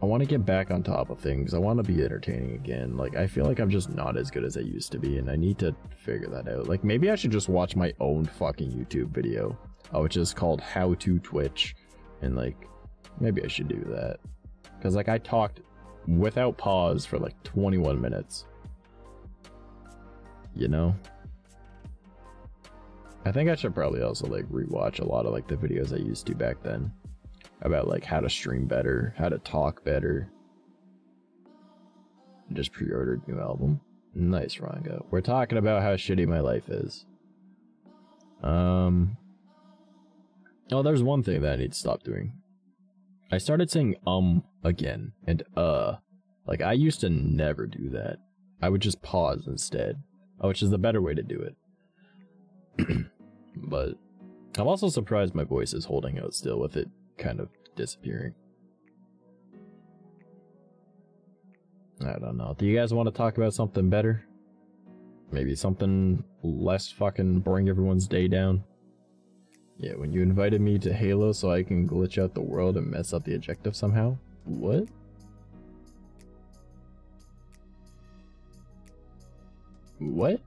I want to get back on top of things. I want to be entertaining again. Like, I feel like I'm just not as good as I used to be, and I need to figure that out. Like, maybe I should just watch my own fucking YouTube video, which is called How to Twitch, and like, maybe I should do that. Because like, I talked without pause for like 21 minutes. You know? I think I should probably also like rewatch a lot of like the videos I used to back then. About like how to stream better, how to talk better. Just pre-ordered new album. Nice, Rongo. We're talking about how shitty my life is. Oh, there's one thing that I need to stop doing. I started saying again and like I used to never do that. I would just pause instead, which is the better way to do it. But I'm also surprised my voice is holding out still with it kind of disappearing. I don't know. Do you guys want to talk about something better? Maybe something less fucking bring everyone's day down? Yeah, when you invited me to Halo so I can glitch out the world and mess up the objective somehow? What? What?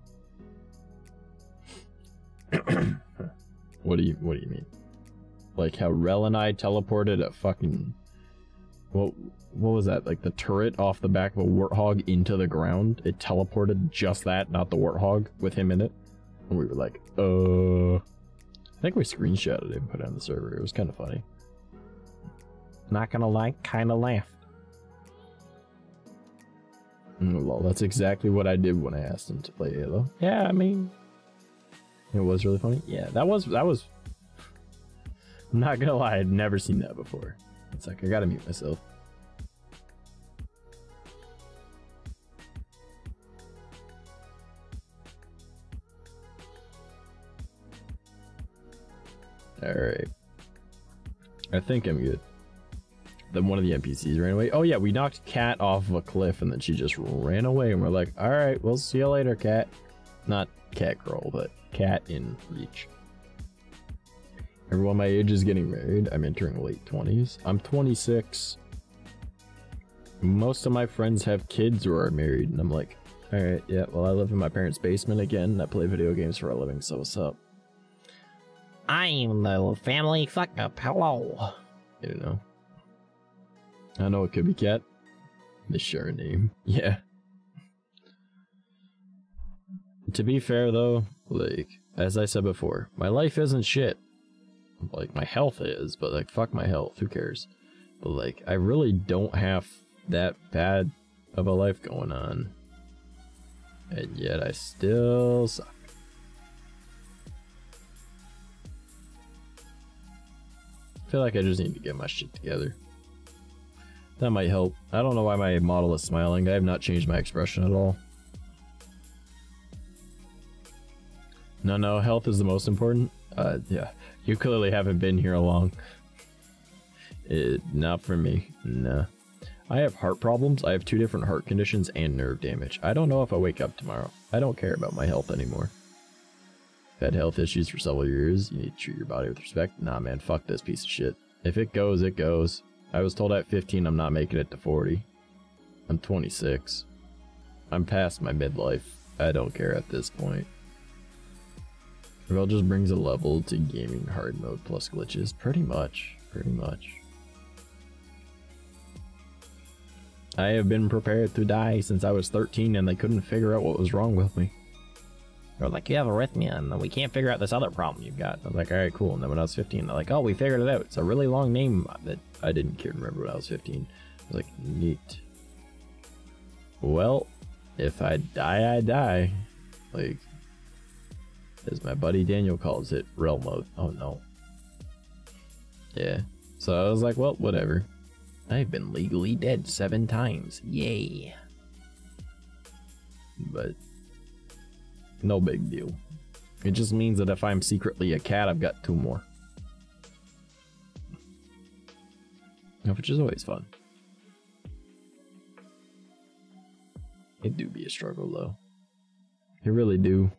What do you mean? Like how Rel and I teleported a fucking... What was that? Like the turret off the back of a warthog into the ground? It teleported just that, not the warthog, with him in it. And we were like, I think we screenshotted it and put it on the server. It was kind of funny. Not gonna lie, kind of laughed. Well, that's exactly what I did when I asked him to play Halo. Yeah, I mean... It was really funny. Yeah, that was... I'm not gonna lie, I'd never seen that before. It's like, I gotta mute myself. Alright. I think I'm good. Then one of the NPCs ran away. Oh yeah, we knocked Cat off of a cliff and then she just ran away and we're like, alright, we'll see you later, Cat. Not Cat Girl, but Cat in Reach. Everyone my age is getting married. I'm entering late 20s. I'm 26. Most of my friends have kids or are married, and I'm like, alright, yeah, well, I live in my parents' basement again, and I play video games for a living, so what's up? I'm the family fuck up, hello. You know. I know it could be Cat. The sure name. Yeah. To be fair, though, like, as I said before, my life isn't shit. Like, my health is, but like, fuck my health, who cares? But like, I really don't have that bad of a life going on. And yet I still suck. I feel like I just need to get my shit together. That might help. I don't know why my model is smiling. I have not changed my expression at all. No, health is the most important. Yeah. You clearly haven't been here long. Not for me. Nah. I have heart problems. I have 2 different heart conditions and nerve damage. I don't know if I wake up tomorrow. I don't care about my health anymore. I've had health issues for several years. You need to treat your body with respect. Nah, man, fuck this piece of shit. If it goes, it goes. I was told at 15 I'm not making it to 40. I'm 26. I'm past my midlife. I don't care at this point. Rel just brings a level to gaming hard mode plus glitches. Pretty much. I have been prepared to die since I was 13 and they couldn't figure out what was wrong with me. They're like, you have arrhythmia and we can't figure out this other problem you've got. I was like, alright, cool. And then when I was 15, they're like, oh, we figured it out. It's a really long name that I didn't care to remember when I was 15. I was like, neat. Well, if I die, I die. Like, as my buddy Daniel calls it, Rel mode. Oh no. Yeah. So I was like, well, whatever. I've been legally dead 7 times. Yay. But no big deal. It just means that if I'm secretly a cat, I've got 2 more. which is always fun. It do be a struggle though. It really do.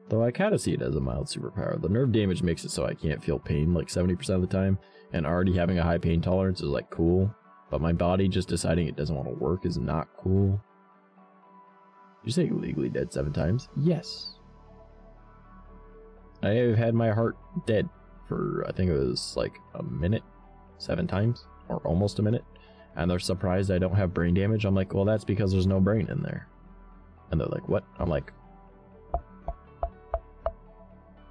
Though I kind of see it as a mild superpower. The nerve damage makes it so I can't feel pain like 70% of the time, and already having a high pain tolerance is like cool, but my body just deciding it doesn't want to work is not cool. Did you say legally dead 7 times? Yes. I have had my heart dead for, I think it was like a minute, 7 times, or almost a minute, and they're surprised I don't have brain damage. I'm like, well, that's because there's no brain in there. And they're like, what? I'm like,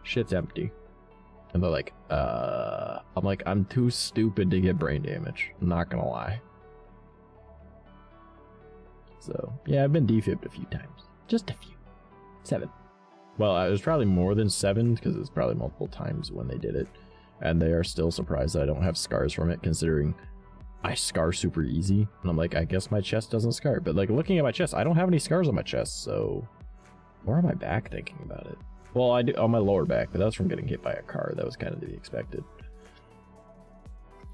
shit's empty. And they're like, I'm like, I'm too stupid to get brain damage. I'm not gonna lie. So, yeah, I've been defibbed a few times. Just a few. 7. Well, it was probably more than 7, because it's probably multiple times when they did it. And they are still surprised that I don't have scars from it, considering I scar super easy. And I'm like, I guess my chest doesn't scar. But, like, looking at my chest, I don't have any scars on my chest, so... Or on my back, thinking about it. Well, I do on my lower back, but that was from getting hit by a car. That was kind of to be expected.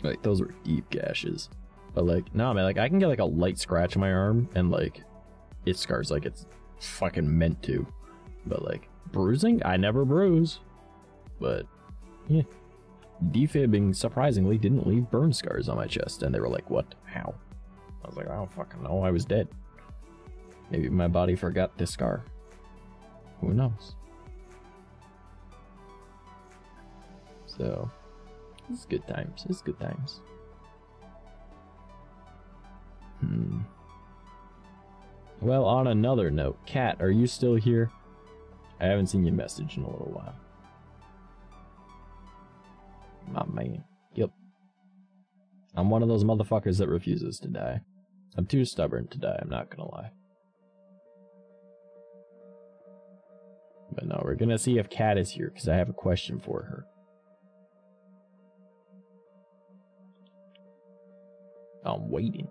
Like, those were deep gashes. But, like, nah, man, like, I can get, like, a light scratch on my arm, and, like, it scars like it's fucking meant to. But, like, bruising? I never bruise. But, yeah. Defibbing, surprisingly, didn't leave burn scars on my chest. And they were like, what? How? I was like, I don't fucking know. I was dead. Maybe my body forgot to scar. Who knows? So, it's good times. It's good times. Well, on another note, Kat, are you still here? I haven't seen your message in a little while. My man. Yep. I'm one of those motherfuckers that refuses to die. I'm too stubborn to die, I'm not gonna lie. But no, we're gonna see if Kat is here, because I have a question for her. I'm waiting.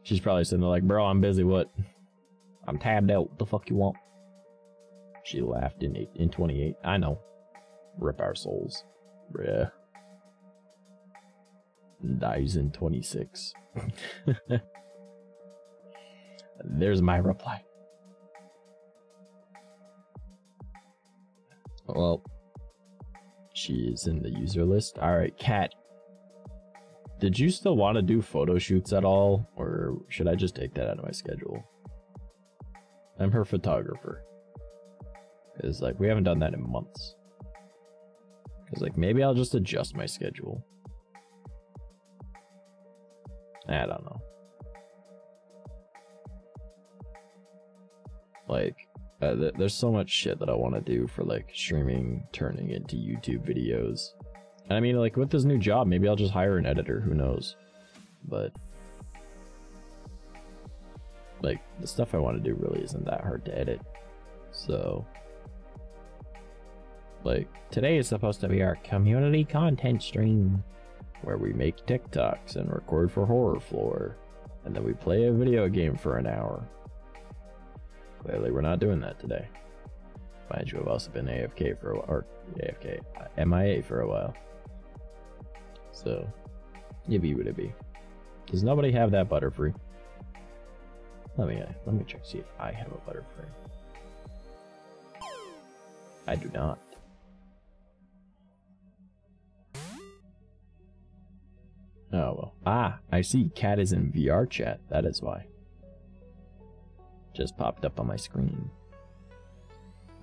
She's probably sitting there like, bro, I'm busy, what? I'm tabbed out, what the fuck you want? She laughed in 28, I know. Rip our souls. Bruh. Dies in 26. There's my reply. Well, she is in the user list. Alright, Kat. Did you still want to do photo shoots at all? Or should I just take that out of my schedule? I'm her photographer. Because, like, we haven't done that in months. Because, like, maybe I'll just adjust my schedule. I don't know. Like, there's so much shit that I want to do for, like, streaming, turning into YouTube videos. And I mean, like, with this new job, maybe I'll just hire an editor, who knows. But, like, the stuff I want to do really isn't that hard to edit. So, like, today is supposed to be our community content stream, where we make TikToks and record for Horror Floor, and then we play a video game for an hour. Clearly, we're not doing that today. Mind you, I've also been AFK for a while, or AFK, MIA for a while. So, yibby would it be? Does nobody have that Butterfree? Let me check, see if I have a Butterfree. I do not. Oh well. Ah, I see Kat is in VR chat, that is why. Just popped up on my screen.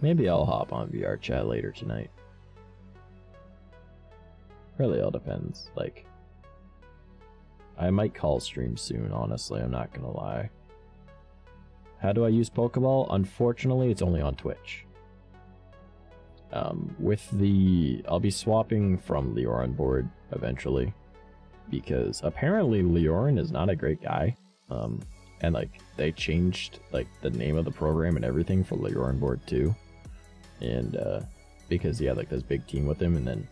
Maybe I'll hop on VR chat later tonight. Really all depends, like... I might call stream soon, honestly, I'm not gonna lie. How do I use Pokeball? Unfortunately, it's only on Twitch. I'll be swapping from Leorin board eventually. Because apparently Leorin is not a great guy. And like, they changed like the name of the program and everything for Leorin board too. And because he had like this big team with him, and then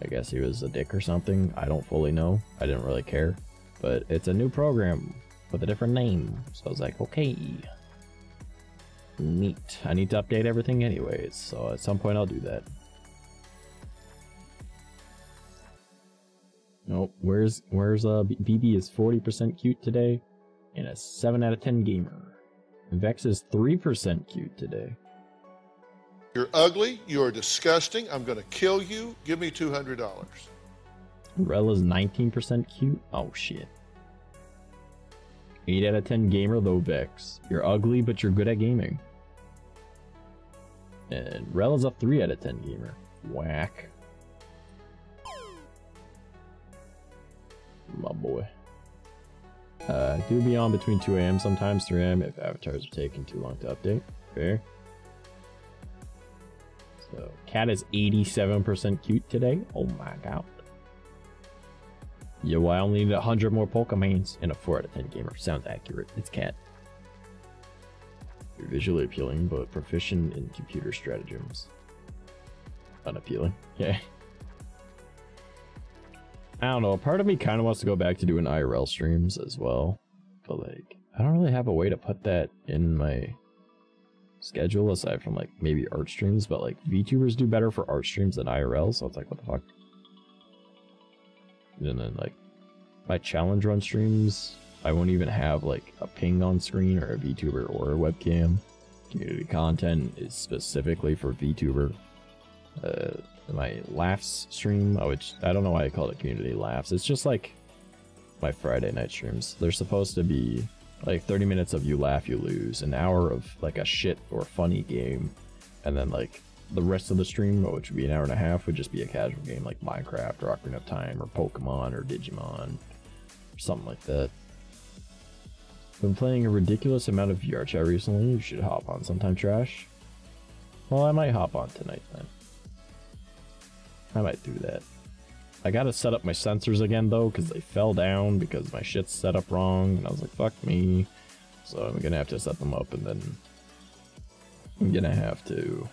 I guess he was a dick or something. I don't fully know. I didn't really care. But it's a new program with a different name. So I was like, okay. Neat. I need to update everything anyways, so at some point I'll do that. Nope. Where's BB is 40% cute today, and a 7 out of 10 gamer. Vex is 3% cute today. You're ugly. You are disgusting. I'm going to kill you. Give me $200. Rella's 19% cute. Oh shit. 8 out of 10 gamer though, Vex. You're ugly, but you're good at gaming. And Rella's up 3 out of 10 gamer. Whack. My boy. Do be on between 2 AM, sometimes 3 AM if avatars are taking too long to update. Fair. So, Cat is 87% cute today. Oh my god. Yo, I only need 100 more Pokemons and a 4 out of 10 gamer. Sounds accurate. It's Cat. You're visually appealing, but proficient in computer stratagems. Unappealing. Yeah. I don't know. A part of me kind of wants to go back to doing IRL streams as well. But, like, I don't really have a way to put that in my schedule aside from, like, maybe art streams. But, like, VTubers do better for art streams than IRL. So it's like, what the fuck? And then, like, my challenge run streams, I won't even have, like, a ping on screen or a VTuber or a webcam. Community content is specifically for VTuber. My laughs stream, which I don't know why I call it community laughs. It's just like my Friday night streams. They're supposed to be like 30 minutes of you laugh, you lose, an hour of like a shit or funny game, and then like the rest of the stream, which would be an hour and a half, would just be a casual game like Minecraft or Ocarina of Time or Pokemon or Digimon or something like that. Been playing a ridiculous amount of VR chat recently. You should hop on sometime, Trash. Well, I might hop on tonight then. I might do that. I gotta set up my sensors again though, because they fell down because my shit's set up wrong, and I was like, fuck me. So I'm gonna have to set them up, and then I'm gonna have to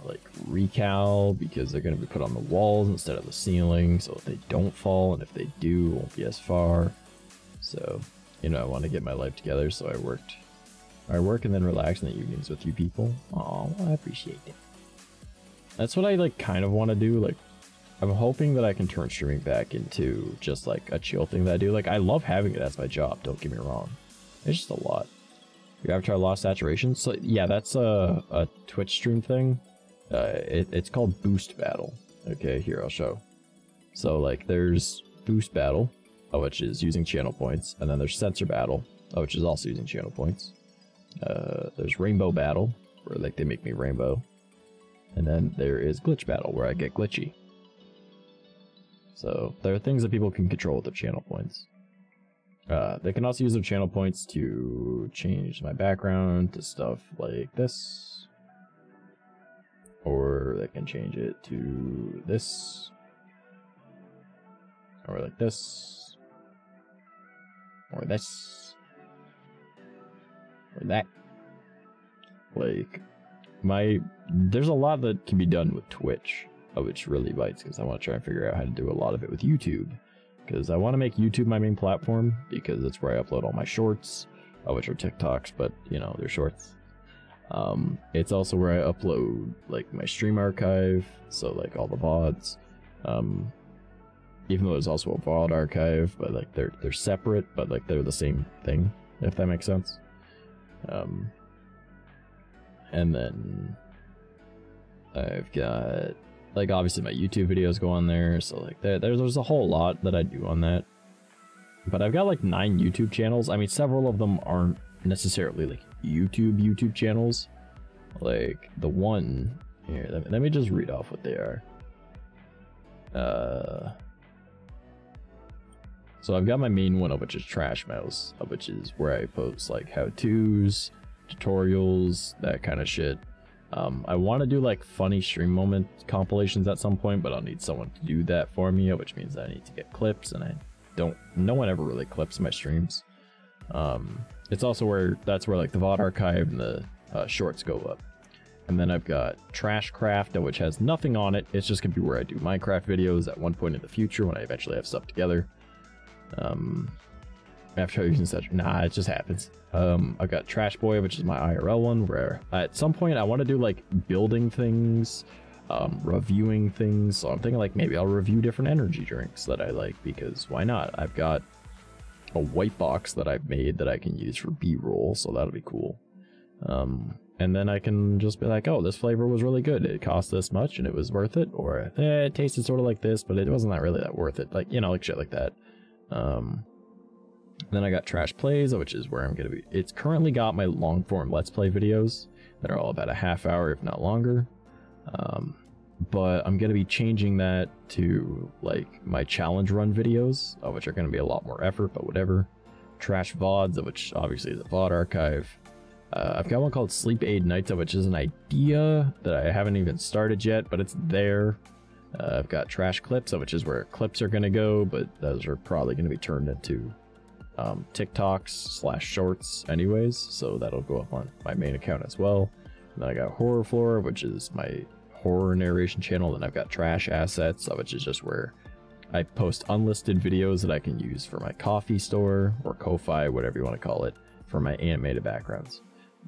like recal, because they're gonna be put on the walls instead of the ceiling, so if they don't fall, and if they do, it won't be as far. So, you know, I want to get my life together, so I work and then relax in the evenings with you people. Oh, I appreciate it. That's what I like kind of want to do. Like, I'm hoping that I can turn streaming back into just like a chill thing that I do. Like, I love having it as my job, don't get me wrong. It's just a lot. Your avatar lost saturation? So yeah, that's a Twitch stream thing. It's called Boost Battle. Okay, here, I'll show. So like, there's Boost Battle, which is using channel points, and then there's Sensor Battle, which is also using channel points. There's Rainbow Battle, where like they make me rainbow. And then there is Glitch Battle, where I get glitchy. So there are things that people can control with their channel points. They can also use their channel points to change my background to stuff like this. Or they can change it to this. Or like this. Or this. Or that. Like, there's a lot that can be done with Twitch, which really bites, because I want to try and figure out how to do a lot of it with YouTube, because I want to make YouTube my main platform, because that's where I upload all my shorts, which are TikToks, but you know, they're shorts. It's also where I upload like my stream archive, so like all the VODs, even though there's also a VOD archive, but like they're separate, but like they're the same thing, if that makes sense. And then I've got, like, obviously my YouTube videos go on there, so like there's a whole lot that I do on that. But I've got like 9 YouTube channels. I mean, several of them aren't necessarily like YouTube channels. Like the one here, let me just read off what they are. So I've got my main one, which is Trash Mouse, which is where I post like how-tos, tutorials, that kind of shit. I want to do like funny stream moment compilations at some point, but I'll need someone to do that for me, which means I need to get clips, and no one ever really clips my streams. It's also that's where like the VOD archive and the shorts go up. And then I've got Trashcraft, which has nothing on it. It's just gonna be where I do Minecraft videos at one point in the future when I eventually have stuff together. After using such, it just happens. I've got Trash Boy, which is my IRL one, where at some point I want to do like building things, reviewing things. So I'm thinking like maybe I'll review different energy drinks that I like, because why not? I've got a white box that I've made that I can use for B-roll, so that'll be cool. And then I can just be like, oh, this flavor was really good. It cost this much and it was worth it. Or, it tasted sort of like this, but it wasn't really that worth it. Like, you know, like shit like that. Then I got Trash Plays, which is where I'm going to be. It's currently got my long form Let's Play videos that are all about a half hour, if not longer. But I'm going to be changing that to like my challenge run videos, which are going to be a lot more effort, but whatever. Trash VODs, which obviously is a VOD archive. I've got one called Sleep Aid Nights, which is an idea that I haven't even started yet, but it's there. I've got Trash Clips, which is where clips are going to go, but those are probably going to be turned into TikToks / shorts anyways, so that'll go up on my main account as well. And then I got Horror Floor, which is my horror narration channel. Then I've got Trash Assets, which is just where I post unlisted videos that I can use for my coffee store or Ko-Fi, whatever you want to call it, for my animated backgrounds.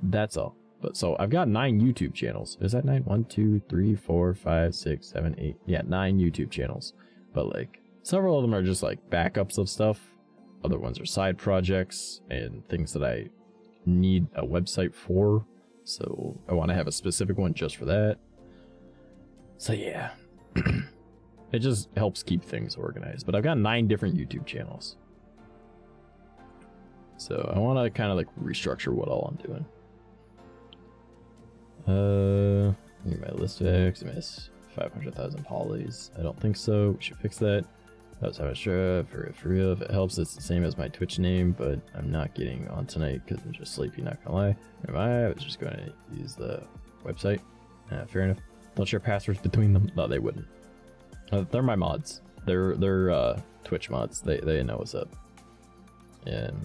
That's all. But so I've got 9 YouTube channels. Is that 9? 1, 2, 3, 4, 5, 6, 7, 8. Yeah, 9 YouTube channels. But like several of them are just like backups of stuff. Other ones are side projects and things that I need a website for. So I want to have a specific one just for that. So yeah. It just helps keep things organized. But I've got 9 different YouTube channels. So I want to kind of like restructure what all I'm doing. Need my list fix. I miss 500,000 polys. I don't think so. We should fix that. That's how much for real. If it helps, it's the same as my Twitch name, but I'm not getting on tonight because I'm just sleepy, not gonna lie. I was just going to use the website. Fair enough. Don't share passwords between them. No, they wouldn't. They're my mods. They're Twitch mods. They know what's up. And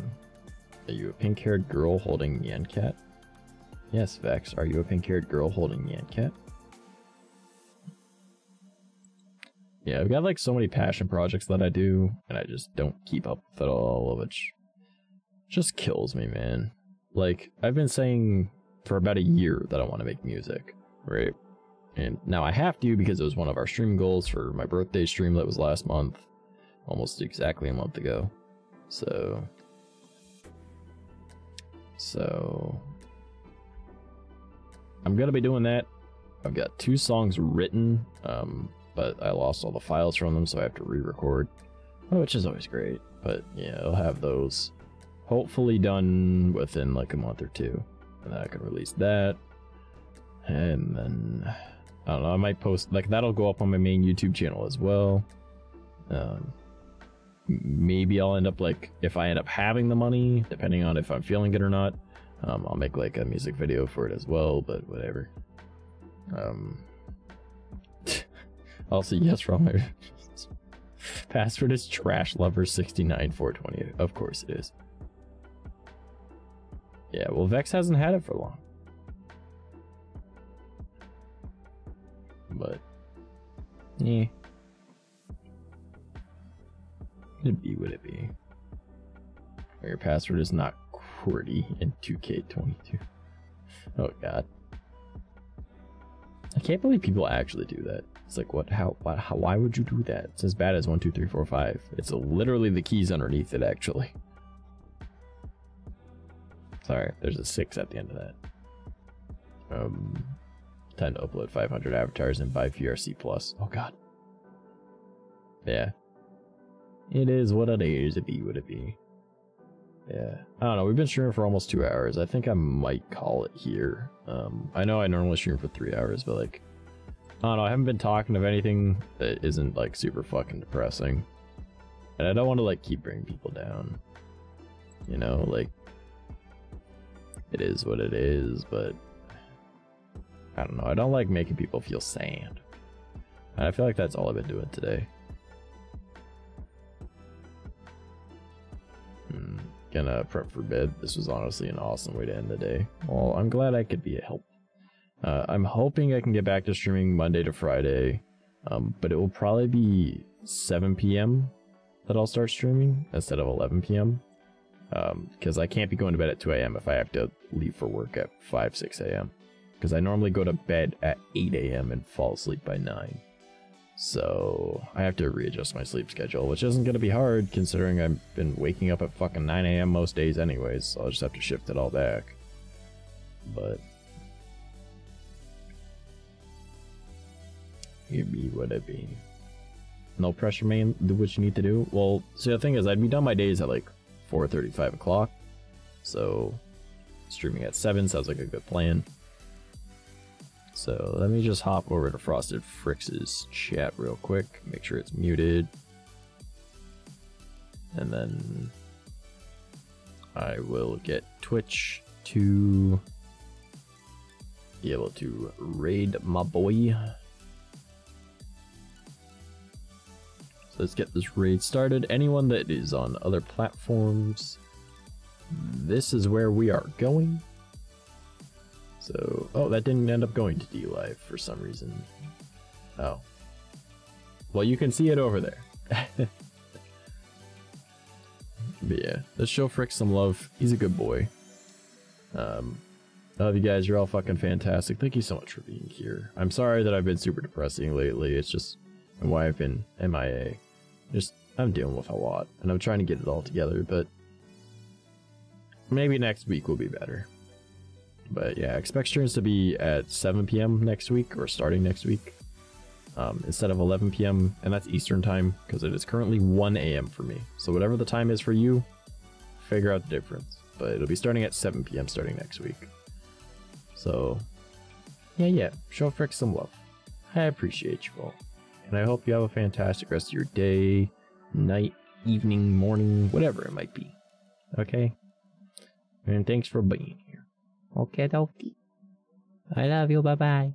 are you a pink-haired girl holding Nyan-Cat? Yes, Vex. Are you a pink-haired girl holding Nyan-Cat? Yeah, I've got like so many passion projects that I do, and I just don't keep up with it all, which just kills me, man. Like, I've been saying for about a year that I want to make music, right? And now I have to because it was one of our stream goals for my birthday stream that was last month, almost exactly a month ago. So I'm gonna be doing that. I've got 2 songs written, but I lost all the files from them, so I have to re-record, which is always great. But yeah, I'll have those hopefully done within like a month or 2, and then I can release that. And then I don't know, I might post like that'll go up on my main YouTube channel as well. Maybe I'll end up like, if I end up having the money, depending on if I'm feeling it or not, I'll make like a music video for it as well, but whatever. Also, yes, wrong. My password is trashlover69420. Of course it is. Yeah, well, Vex hasn't had it for long. But, yeah. It'd be what it be. Your password is not QWERTY in 2K22. Oh god. I can't believe people actually do that. It's like, what, how, why would you do that? It's as bad as 1, 2, 3, 4, 5. It's literally the keys underneath it, actually. Sorry, there's a 6 at the end of that. Time to upload 500 avatars and buy VRC Plus. Oh god. Yeah. It is what it is. It be what it be. Yeah. I don't know. We've been streaming for almost 2 hours. I think I might call it here. I know I normally stream for 3 hours, but like, I don't know. I haven't been talking of anything that isn't like super fucking depressing. And I don't want to like keep bringing people down. You know, like, it is what it is, but I don't know. I don't like making people feel sad. And I feel like that's all I've been doing today. Gonna prep for bed. This was honestly an awesome way to end the day. Well, I'm glad I could be a help. I'm hoping I can get back to streaming Monday to Friday, but it will probably be 7 p.m. that I'll start streaming instead of 11 p.m. Because I can't be going to bed at 2 a.m. if I have to leave for work at 5, 6 a.m. because I normally go to bed at 8 a.m. and fall asleep by 9. So I have to readjust my sleep schedule, which isn't going to be hard considering I've been waking up at fucking 9 a.m. most days anyways, so I'll just have to shift it all back. But it be what it be. No pressure, man. Do what you need to do. Well, see, the thing is, I'd be done my days at like 4:30, 5 o'clock. So streaming at 7 sounds like a good plan. So let me just hop over to Frosted Frix's chat real quick, make sure it's muted. And then I will get Twitch to be able to raid my boy. So let's get this raid started. Anyone that is on other platforms, this is where we are going. So, oh, that didn't end up going to DLive for some reason. Oh. Well, you can see it over there. But yeah, let's show Frick some love. He's a good boy. I love you guys. You're all fucking fantastic. Thank you so much for being here. I'm sorry that I've been super depressing lately. It's just why I've been MIA. I'm dealing with a lot, and I'm trying to get it all together, but maybe next week will be better. But yeah, expect streams to be at 7 p.m. next week, or starting next week, instead of 11 p.m. and that's Eastern time, because it is currently 1 a.m. for me. So whatever the time is for you, figure out the difference. But it'll be starting at 7 p.m. starting next week. So yeah, show Frick some love. I appreciate you all, and I hope you have a fantastic rest of your day, night, evening, morning, whatever it might be. Okay? And thanks for being here. Okay, dokie. I love you. Bye bye.